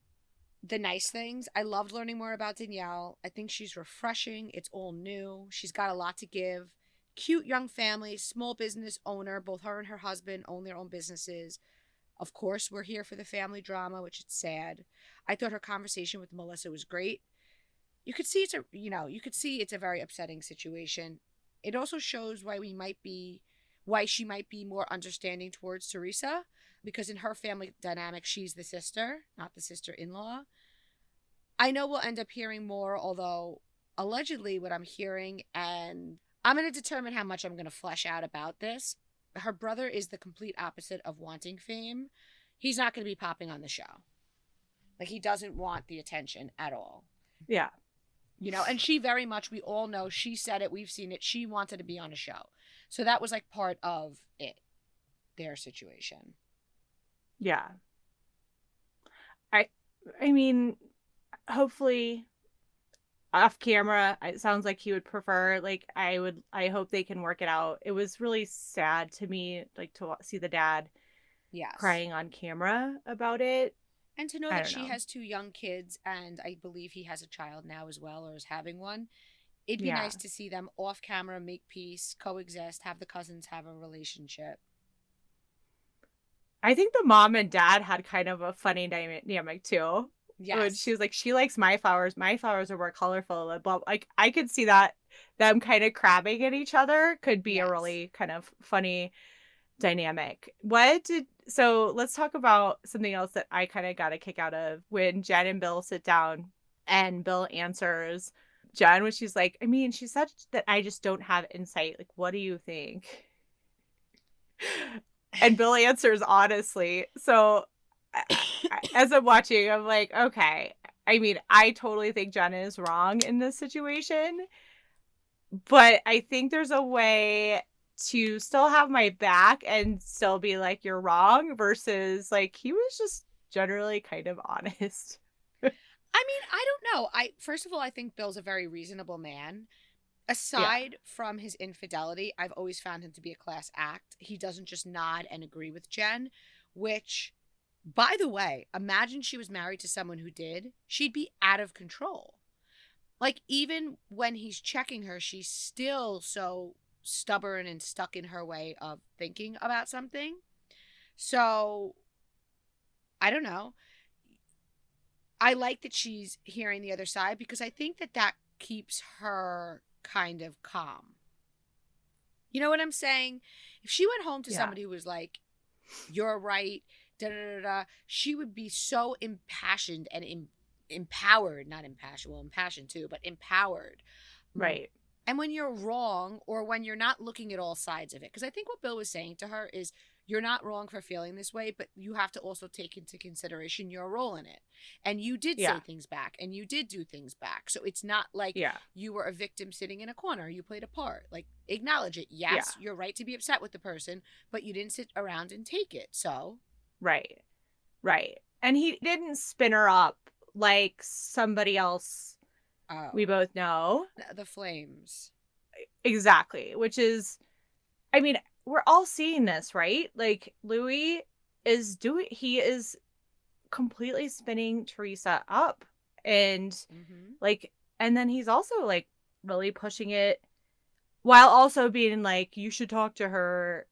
the nice things. I loved learning more about Danielle. I think she's refreshing. It's all new. She's got a lot to give. Cute young family, small business owner. Both her and her husband own their own businesses. Of course, we're here for the family drama, which is sad. I thought her conversation with Melissa was great. You could see it's a very upsetting situation. It also shows why she might be more understanding towards Teresa, because in her family dynamic, she's the sister, not the sister-in-law. I know we'll end up hearing more, although allegedly what I'm hearing, and I'm going to determine how much I'm going to flesh out about this. Her brother is the complete opposite of wanting fame. He's not going to be popping on the show. Like, he doesn't want the attention at all. Yeah. And she very much, we all know, she said it, we've seen it, she wanted to be on a show. So that was like part of their situation. Yeah. I mean, hopefully off camera, it sounds like he would prefer, like, I hope they can work it out. It was really sad to me, like, to see the dad crying on camera about it. And to know that she has 2 young kids, and I believe he has a child now as well, or is having one. It'd be nice to see them off camera, make peace, coexist, have the cousins have a relationship. I think the mom and dad had kind of a funny dynamic too. Yes. When she was like, she likes my flowers. My flowers are more colorful. But like, I could see that them kind of crabbing at each other could be a really kind of funny dynamic. So let's talk about something else that I kind of got a kick out of when Jen and Bill sit down and Bill answers Jen when she's like, I mean, she said that I just don't have insight. Like, what do you think? And Bill answers honestly. So as I'm watching, I'm like, okay. I mean, I totally think Jen is wrong in this situation. But I think there's a way to still have my back and still be like, you're wrong, versus like he was just generally kind of honest. I mean, I don't know. First of all, I think Bill's a very reasonable man. Aside from his infidelity, I've always found him to be a class act. He doesn't just nod and agree with Jen, which, by the way, imagine she was married to someone who did. She'd be out of control. Like, even when he's checking her, she's still so stubborn and stuck in her way of thinking about something. So, I don't know. I like that she's hearing the other side, because I think that keeps her kind of calm. You know what I'm saying? If she went home to somebody who was like, you're right, da da da da, she would be so impassioned and empowered, not impassioned, well, impassioned too, but empowered. Right. And when you're wrong, or when you're not looking at all sides of it, because I think what Bill was saying to her is, you're not wrong for feeling this way, but you have to also take into consideration your role in it. And you did say things back, and you did do things back. So it's not like you were a victim sitting in a corner. You played a part. Like, acknowledge it. Yes, you're right to be upset with the person, but you didn't sit around and take it. So. Right. And he didn't spin her up like somebody else we both know. The Flames. Exactly. Which is, I mean, we're all seeing this, right? Like, Louis is completely spinning Teresa up. And like, and then he's also like really pushing it while also being like, you should talk to her.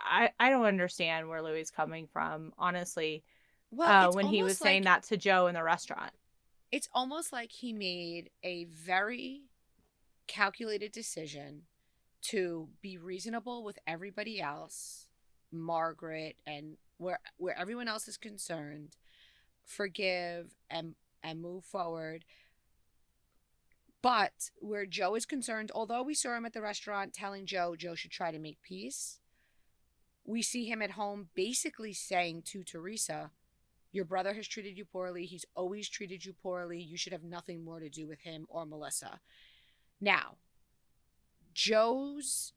I don't understand where Louis is coming from, honestly. Well, when he was saying that to Joe in the restaurant. It's almost like he made a very calculated decision to be reasonable with everybody else, Margaret, and where everyone else is concerned, forgive and move forward. But where Joe is concerned, although we saw him at the restaurant telling Joe should try to make peace, we see him at home basically saying to Teresa, your brother has treated you poorly. He's always treated you poorly. You should have nothing more to do with him or Melissa. Now, Joe's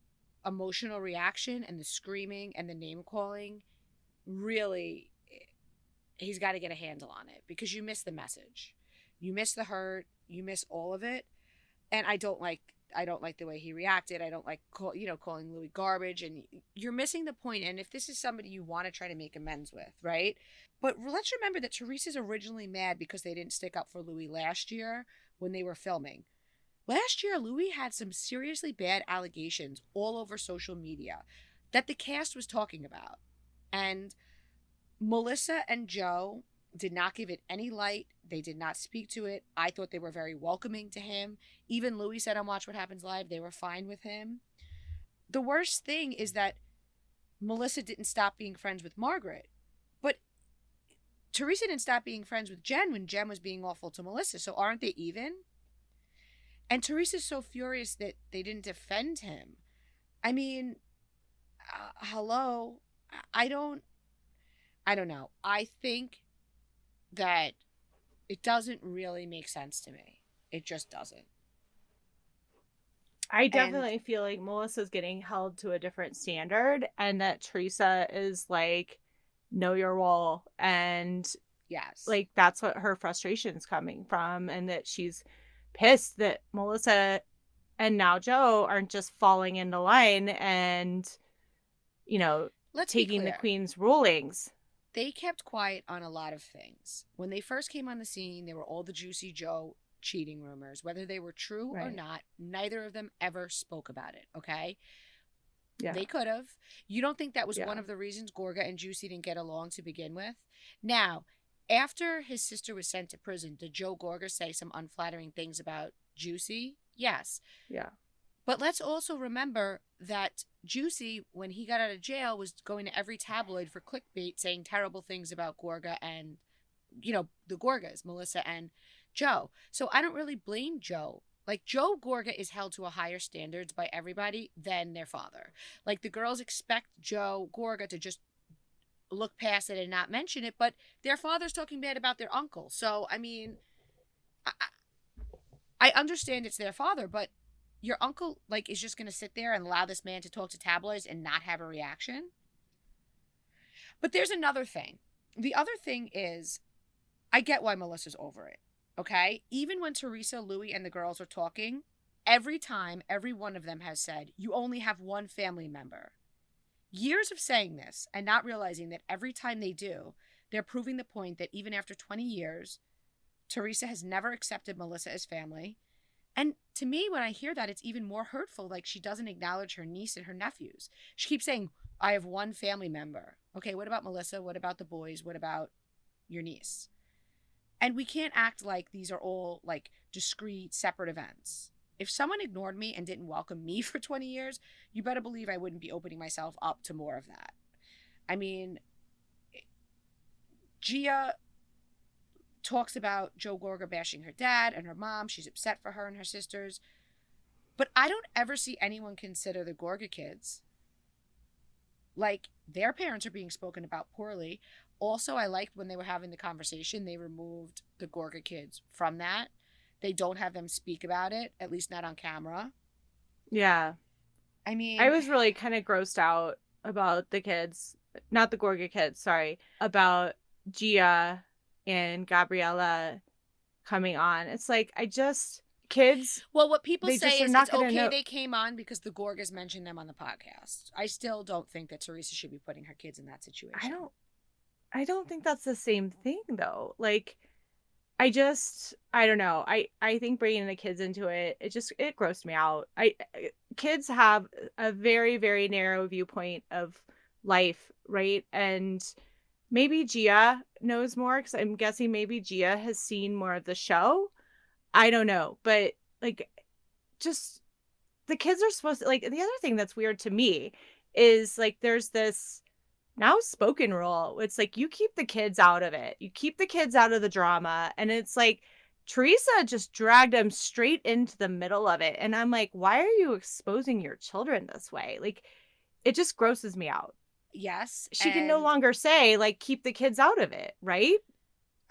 emotional reaction and the screaming and the name calling, really, he's got to get a handle on it, because you miss the message. You miss the hurt. You miss all of it. And I don't like I don't like the way he reacted. I don't like, calling Louis garbage. And you're missing the point. And if this is somebody you want to try to make amends with, right? But let's remember that Teresa's originally mad because they didn't stick up for Louis last year when they were filming. Last year, Louis had some seriously bad allegations all over social media that the cast was talking about. And Melissa and Joe did not give it any light. They did not speak to it. I thought they were very welcoming to him. Even Louis said on Watch What Happens Live, they were fine with him. The worst thing is that Melissa didn't stop being friends with Margaret. But Teresa didn't stop being friends with Jen when Jen was being awful to Melissa. So aren't they even? And Teresa's so furious that they didn't defend him. I mean, hello? I don't know. I think that it doesn't really make sense to me. It just doesn't. I definitely feel like Melissa's getting held to a different standard, and that Teresa is like, know your role. And yes, like that's what her frustration's coming from, and that she's pissed that Melissa and now Joe aren't just falling into line and, taking the queen's rulings. They kept quiet on a lot of things. When they first came on the scene, there were all the Juicy Joe cheating rumors. Whether they were true or not, neither of them ever spoke about it, okay? Yeah. They could have. You don't think that was one of the reasons Gorga and Juicy didn't get along to begin with? Now, after his sister was sent to prison, did Joe Gorga say some unflattering things about Juicy? Yes. Yeah. But let's also remember that Juicy, when he got out of jail, was going to every tabloid for clickbait saying terrible things about Gorga and, the Gorgas, Melissa and Joe. So I don't really blame Joe. Like, Joe Gorga is held to a higher standards by everybody than their father. Like, the girls expect Joe Gorga to just look past it and not mention it, but their father's talking bad about their uncle. So, I mean, I understand it's their father, but your uncle, is just going to sit there and allow this man to talk to tabloids and not have a reaction? But there's another thing. The other thing is, I get why Melissa's over it, okay? Even when Teresa, Louis, and the girls are talking, every time, every one of them has said, you only have one family member. Years of saying this and not realizing that every time they do, they're proving the point that even after 20 years, Teresa has never accepted Melissa as family. And to me, when I hear that, it's even more hurtful. Like, she doesn't acknowledge her niece and her nephews. She keeps saying, I have one family member. Okay, what about Melissa? What about the boys? What about your niece? And we can't act like these are all, discrete, separate events. If someone ignored me and didn't welcome me for 20 years, you better believe I wouldn't be opening myself up to more of that. I mean, Gia talks about Joe Gorga bashing her dad and her mom. She's upset for her and her sisters. But I don't ever see anyone consider the Gorga kids. Their parents are being spoken about poorly. Also, I liked when they were having the conversation, they removed the Gorga kids from that. They don't have them speak about it, at least not on camera. Yeah. I mean, I was really kind of grossed out about the kids, not the Gorga kids, sorry, about Gia and Gabriella coming on. It's kids. Well, what people say is it's okay they came on because the Gorgas mentioned them on the podcast. I still don't think that Teresa should be putting her kids in that situation. I don't think that's the same thing, though. I don't know. I think bringing the kids into it grossed me out. Kids have a very, very narrow viewpoint of life, right? And maybe Gia knows more, because I'm guessing maybe Gia has seen more of the show. I don't know. But, just the kids are supposed to, the other thing that's weird to me is, there's this now spoken rule. It's you keep the kids out of it. You keep the kids out of the drama. And it's Teresa just dragged them straight into the middle of it. And I'm why are you exposing your children this way? It just grosses me out. Yes. She can no longer say, keep the kids out of it, right?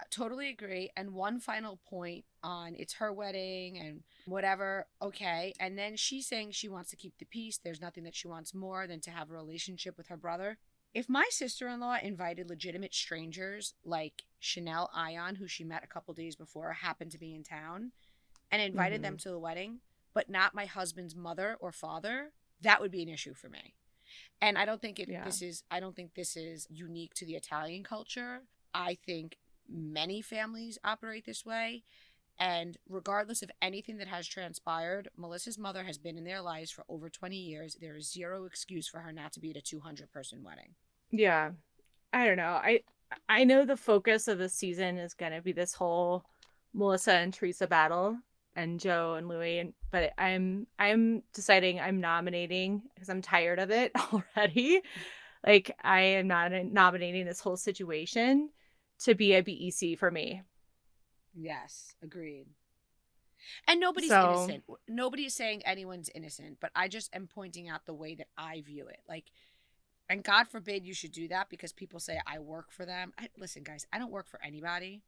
I totally agree. And one final point on it's her wedding and whatever, okay. And then she's saying she wants to keep the peace. There's nothing that she wants more than to have a relationship with her brother. If my sister-in-law invited legitimate strangers like Chanel Ion, who she met a couple days before, happened to be in town, and invited them to the wedding, but not my husband's mother or father, that would be an issue for me. And I don't think I don't think this is unique to the Italian culture. I think many families operate this way. And regardless of anything that has transpired, Melissa's mother has been in their lives for over 20 years. There is zero excuse for her not to be at a 200-person wedding. Yeah. I don't know. I know the focus of the season is going to be this whole Melissa and Teresa battle and Joe and Louis, but I'm deciding I'm nominating because I'm tired of it already. Like, I am not nominating this whole situation to be a BEC for me. Yes, agreed. And nobody's innocent. Nobody is saying anyone's innocent, but I just am pointing out the way that I view it. Like, and God forbid you should do that because people say I work for them. Listen, guys, I don't work for anybody.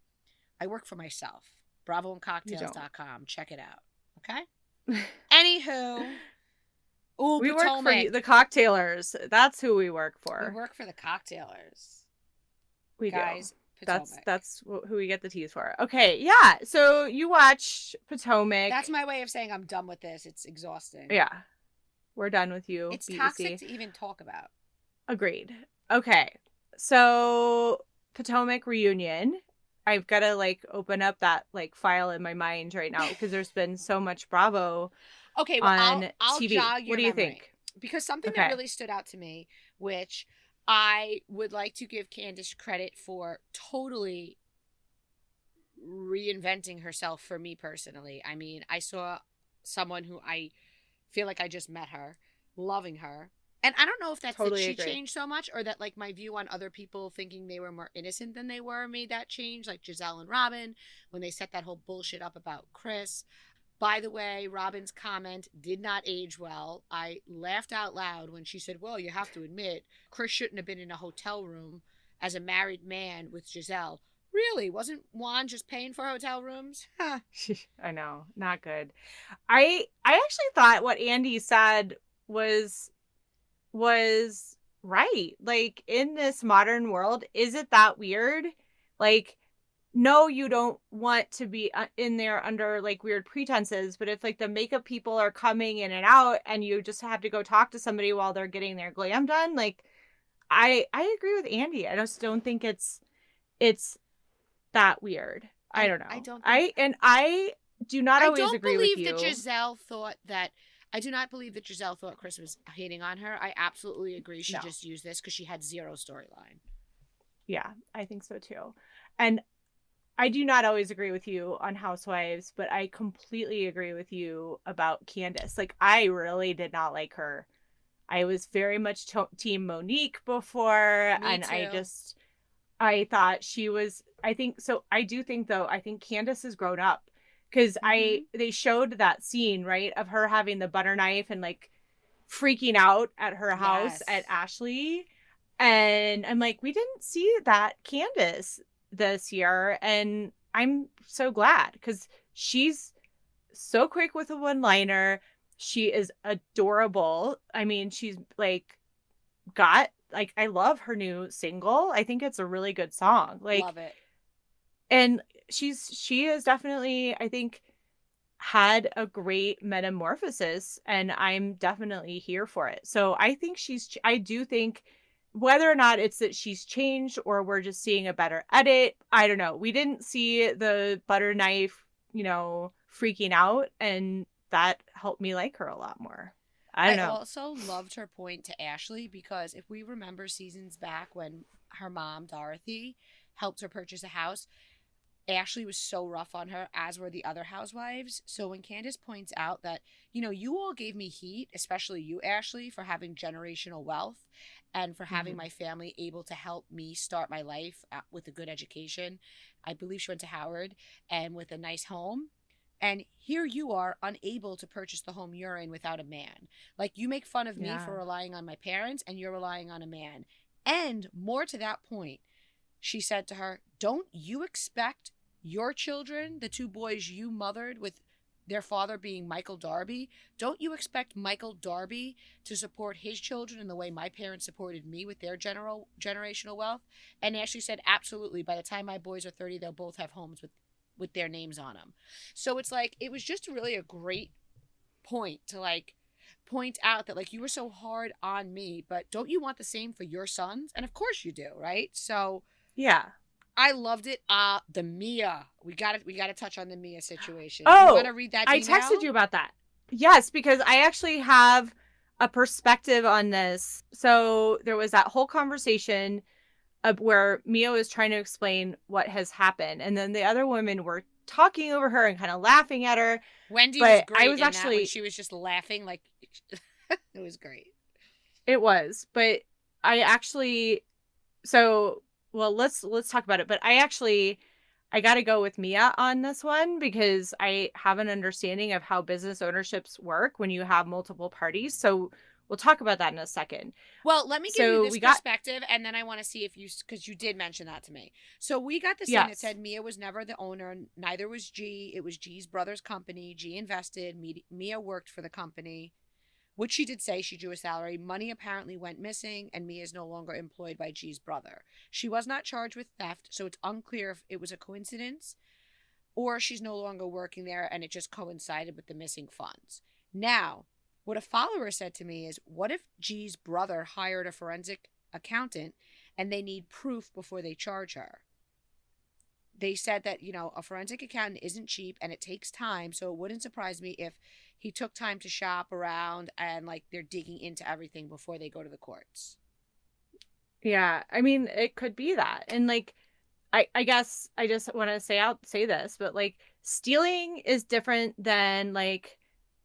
I work for myself. BravoandCocktails.com. Check it out. Okay? Anywho. Ooh, we Potomac. work for the cocktailers. That's who we work for. We work for the cocktailers. We guys, do. Potomac. That's who we get the teas for. Okay, yeah. So you watch Potomac. That's my way of saying I'm done with this. It's exhausting. Yeah. We're done with you. It's BEC. toxic to even talk about. Agreed. Okay. So Potomac reunion. I've got to like open up that like file in my mind right now because there's been so much Bravo okay, well, on I'll TV. jog your What do you memory. think? Because something that really stood out to me, which I would like to give Candace credit for totally reinventing herself for me personally. I mean, I saw someone who I feel like I just met her, loving her. And I don't know if that's Totally that she agree. changed so much or that like my view on other people thinking they were more innocent than they were made that change, like Giselle and Robin when they set that whole bullshit up about Chris. By the way, Robin's comment did not age well. I laughed out loud when she said, well, you have to admit, Chris shouldn't have been in a hotel room as a married man with Giselle. Really? Wasn't Juan just paying for hotel rooms? Huh. I know. Not good. I actually thought what Andy said was right. Like, in this modern world, is it that weird? Like, no, you don't want to be in there under like weird pretenses, but if like the makeup people are coming in and out and you just have to go talk to somebody while they're getting their glam done, like I agree with Andy. I just don't think it's that weird. I don't know. I do not always agree with you. I do not believe that Giselle thought Chris was hating on her. I absolutely agree. She just used this because she had zero storyline. Yeah, I think so too. And I do not always agree with you on Housewives, but I completely agree with you about Candace. Like, I really did not like her. I was very much team Monique before. Me too. I thought she was, I do think though, I think Candace has grown up. Because they showed that scene, right, of her having the butter knife and like freaking out at her house at Ashley. And I'm like, we didn't see that Candace this year. And I'm so glad because she's so quick with a one-liner. She is adorable. I mean, she's like I love her new single. I think it's a really good song. Like, love it. And she has definitely, I think, had a great metamorphosis, and I'm definitely here for it. So I do think whether or not it's that she's changed or we're just seeing a better edit, I don't know. We didn't see the butter knife, freaking out, and that helped me like her a lot more. I don't know. I also loved her point to Ashley because if we remember seasons back when her mom, Dorothy, helped her purchase a house, Ashley was so rough on her, as were the other housewives. So when Candace points out that, you all gave me heat, especially you, Ashley, for having generational wealth and for having my family able to help me start my life with a good education. I believe she went to Howard and with a nice home. And here you are unable to purchase the home you're in without a man. Like, you make fun of me for relying on my parents and you're relying on a man. And more to that point, she said to her, don't you expect your children, the two boys you mothered with their father being Michael Darby, don't you expect Michael Darby to support his children in the way my parents supported me with their generational wealth? And Ashley said, absolutely. By the time my boys are 30, they'll both have homes with their names on them. So it's like, it was just really a great point to like point out that like you were so hard on me, but don't you want the same for your sons? And of course you do, right? So Yeah. I loved it. The Mia. We got to touch on the Mia situation. Oh, you want to read that I email? texted you about that. Yes, because I actually have a perspective on this. So there was that whole conversation of where Mia was trying to explain what has happened, and then the other women were talking over her and kind of laughing at her. Wendy But was great I was in actually that when she was just laughing like it was great. It was, but I actually so well let's talk about it. But I got to go with Mia on this one because I have an understanding of how business ownerships work when you have multiple parties. So we'll talk about that in a second. Well, let me give So you this perspective, and then I want to see if you, because you did mention that to me. So we got this thing that Yes. said Mia was never the owner, neither was G. It was G's brother's company. G invested. Mia worked for the company, which she did say she drew a salary. Money apparently went missing, and Mia is no longer employed by G's brother. She was not charged with theft, so it's unclear if it was a coincidence or she's no longer working there and it just coincided with the missing funds. Now, what a follower said to me is, what if G's brother hired a forensic accountant and they need proof before they charge her? They said that, you know, a forensic accountant isn't cheap and it takes time, so it wouldn't surprise me if he took time to shop around and like they're digging into everything before they go to the courts. Yeah, I mean, it could be that. And like I guess I just want to say this, but like stealing is different than like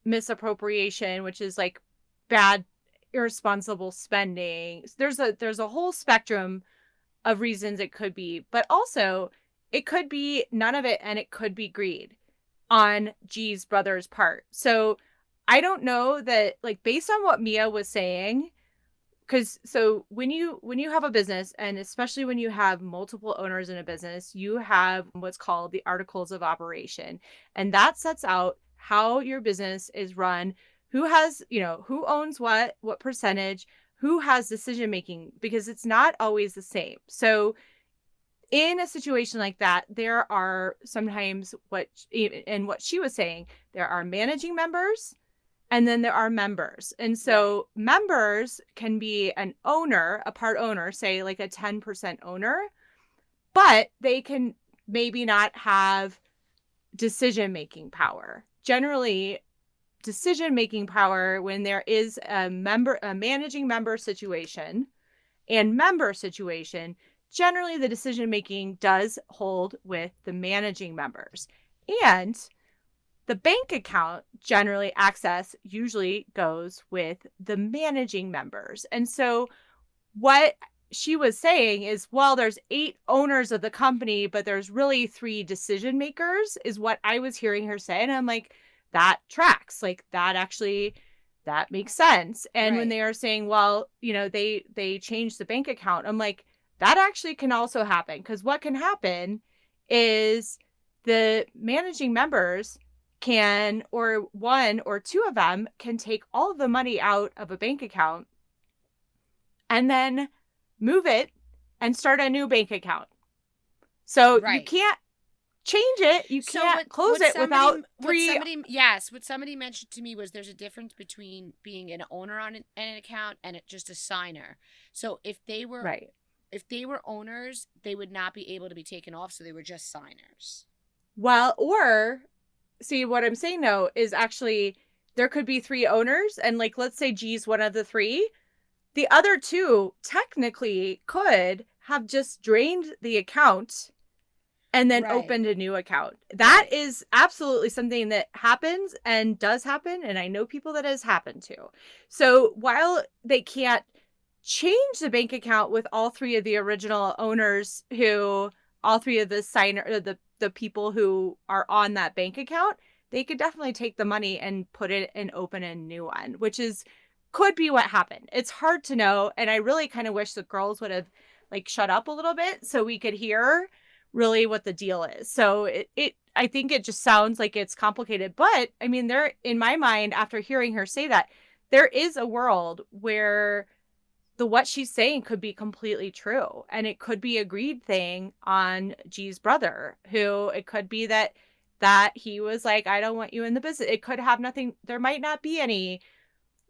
misappropriation, which is like bad irresponsible spending. There's a whole spectrum of reasons it could be, but also it could be none of it and it could be greed on G's brother's part. So I don't know that, like, based on what Mia was saying, because so when you have a business, and especially when you have multiple owners in a business, you have what's called the articles of operation, and that sets out how your business is run, who has, who owns what percentage, who has decision making, because it's not always the same. So in a situation like that, there are sometimes what she was saying, there are managing members and then there are members. And so members can be an owner, a part owner, say like a 10% owner, but they can maybe not have decision-making power. Generally, decision-making power when there is a managing member situation and member situation, generally the decision-making does hold with the managing members. And the bank account generally access usually goes with the managing members. And so what she was saying is, well, there's 8 owners of the company, but there's really 3 decision makers, is what I was hearing her say. And I'm like, that tracks. Like, that makes sense. And when they are saying, well, they changed the bank account, I'm like, that actually can also happen. Because what can happen is the managing members can, or 1 or 2 of them can take all of the money out of a bank account and then move it and start a new bank account. So you can't change it. You can't close it without 3. What somebody mentioned to me was there's a difference between being an owner on an account and just a signer. So if they were if they were owners, they would not be able to be taken off. So they were just signers. Well, or see, what I'm saying though is actually there could be 3 owners, and like, let's say G's one of the 3. The other 2 technically could have just drained the account and then opened a new account. That is absolutely something that happens and does happen. And I know people that has happened to. So while they can't change the bank account with all 3 of the original owners, who all 3 of the the people who are on that bank account, they could definitely take the money and put it and open a new one, which could be what happened. It's hard to know. And I really kind of wish the girls would have like shut up a little bit so we could hear really what the deal is. So I think it just sounds like it's complicated, but I mean, in my mind, after hearing her say that, there is a world where what she's saying could be completely true. And it could be a greed thing on G's brother, who it could be that that he was like, I don't want you in the business. It could have nothing. There might not be any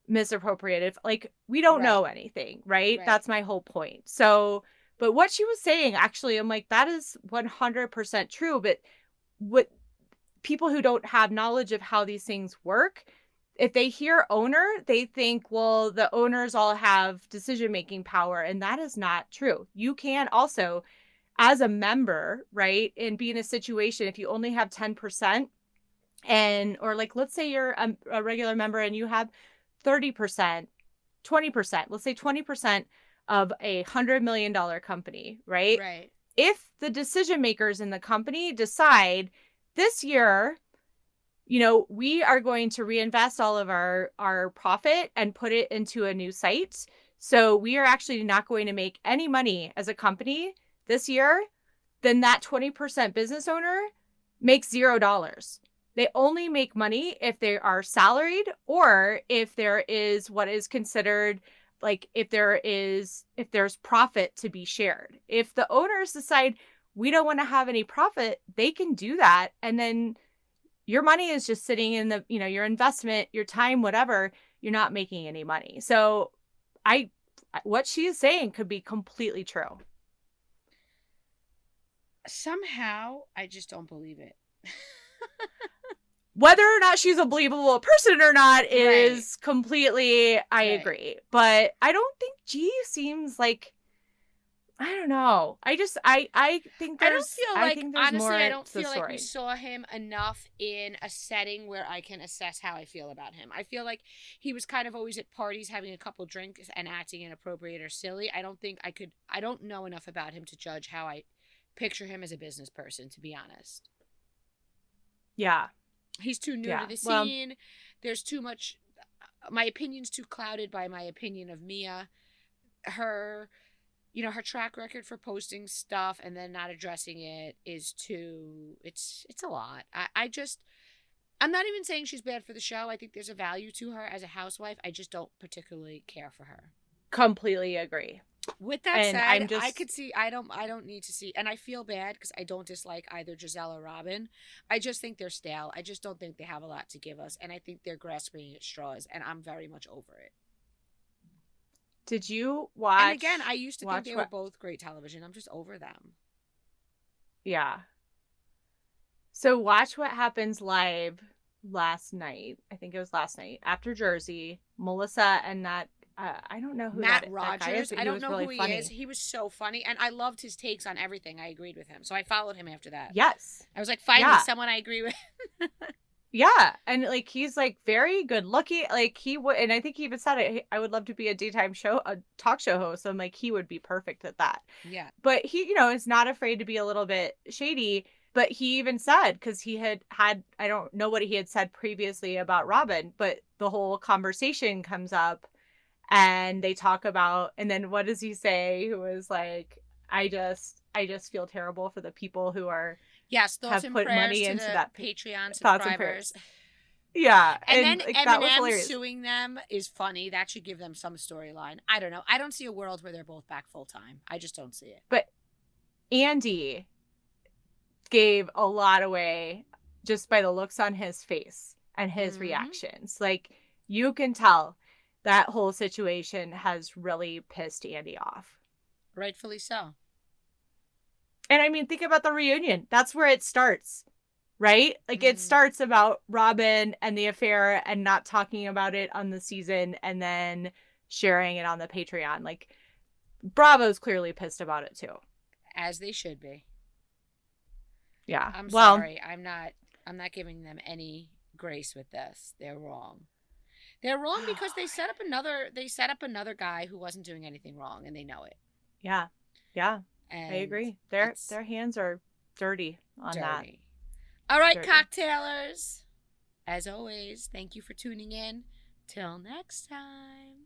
misappropriated. Like, we don't know anything, right? That's my whole point. So, but what she was saying, actually, I'm like, that is 100% true. But what people who don't have knowledge of how these things work, if they hear owner, they think, well, the owners all have decision-making power. And that is not true. You can also, as a member, right, and be in a situation, if you only have 10% and, or like, let's say you're a regular member and you have 30%, 20%, let's say 20% of a $100 million company, right? Right. If the decision makers in the company decide this year, you know, we are going to reinvest all of our profit and put it into a new site. So we are actually not going to make any money as a company this year, then that 20% business owner makes $0. They only make money if they are salaried or if there is what is considered, like, if there's profit to be shared. If the owners decide we don't want to have any profit, they can do that. And then your money is just sitting in the, you know, your investment, your time, whatever, you're not making any money. So what she is saying could be completely true. Somehow, I just don't believe it. Whether or not she's a believable person or not is completely, I agree. But I don't think G seems like, I don't know. I think there's, honestly, I don't feel story. like we saw him enough in a setting where I can assess how I feel about him. I feel like he was kind of always at parties having a couple drinks and acting inappropriate or silly. I don't know enough about him to judge how I picture him as a business person, to be honest. Yeah. He's too new to the scene. There's too much. My opinion's too clouded by my opinion of Mia. Her track record for posting stuff and then not addressing it is too. It's a lot. I'm not even saying she's bad for the show. I think there's a value to her as a housewife. I just don't particularly care for her. Completely agree. With that said, I could see, I don't need to see, and I feel bad because I don't dislike either Giselle or Robin. I just think they're stale. I just don't think they have a lot to give us, and I think they're grasping at straws, and I'm very much over it. Did you watch? And again, I used to think they were both great television. I'm just over them. Yeah. So watch What Happens Live last night. I think it was last night after Jersey. Melissa and that. I don't know who Matt that Rogers. guy is. I don't know really who he funny. is. He was so funny, and I loved his takes on everything. I agreed with him, so I followed him after that. Yes, I was like, finally, someone I agree with. Yeah, and like he's like very good looking. Like he would, and I think he even said it. I would love to be a talk show host. I'm like, he would be perfect at that. Yeah, but he, you know, is not afraid to be a little bit shady. But he even said, because he had I don't know what he had said previously about Robin, but the whole conversation comes up. And they talk about, and then what does he say? Who was like, I just feel terrible for the people who are thoughts have and put prayers money to into the that Patreon thoughts subscribers. Yeah, and then like, Eminem that was hilarious. suing them is funny. That should give them some storyline. I don't know. I don't see a world where they're both back full time. I just don't see it. But Andy gave a lot away just by the looks on his face and his reactions. Like, you can tell that whole situation has really pissed Andy off. Rightfully so. And I mean, think about the reunion. That's where it starts, right? Like, it starts about Robin and the affair and not talking about it on the season and then sharing it on the Patreon. Like, Bravo's clearly pissed about it too. As they should be. Yeah. I'm sorry. I'm not giving them any grace with this. They're wrong. They're wrong because they set up another guy who wasn't doing anything wrong, and they know it. Yeah. Yeah. And I agree. Their hands are dirty on that. All right, cocktailers. As always, thank you for tuning in. Till next time.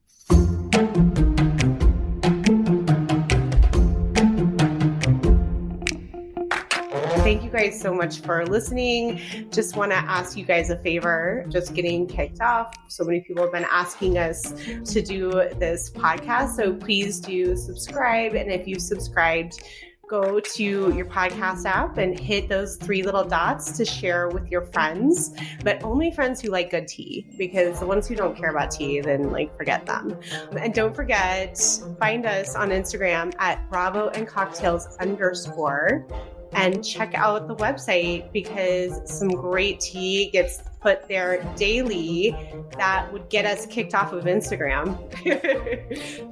Thank you guys so much for listening. Just want to ask you guys a favor, just getting kicked off. So many people have been asking us to do this podcast. So please do subscribe. And if you've subscribed, go to your podcast app and hit those 3 little dots to share with your friends, but only friends who like good tea, because the ones who don't care about tea, then like forget them. And don't forget, find us on Instagram at Bravo and Cocktails _ and check out the website, because some great tea gets put there daily that would get us kicked off of Instagram.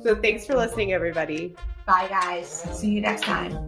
So thanks for listening, everybody. Bye, guys. See you next time.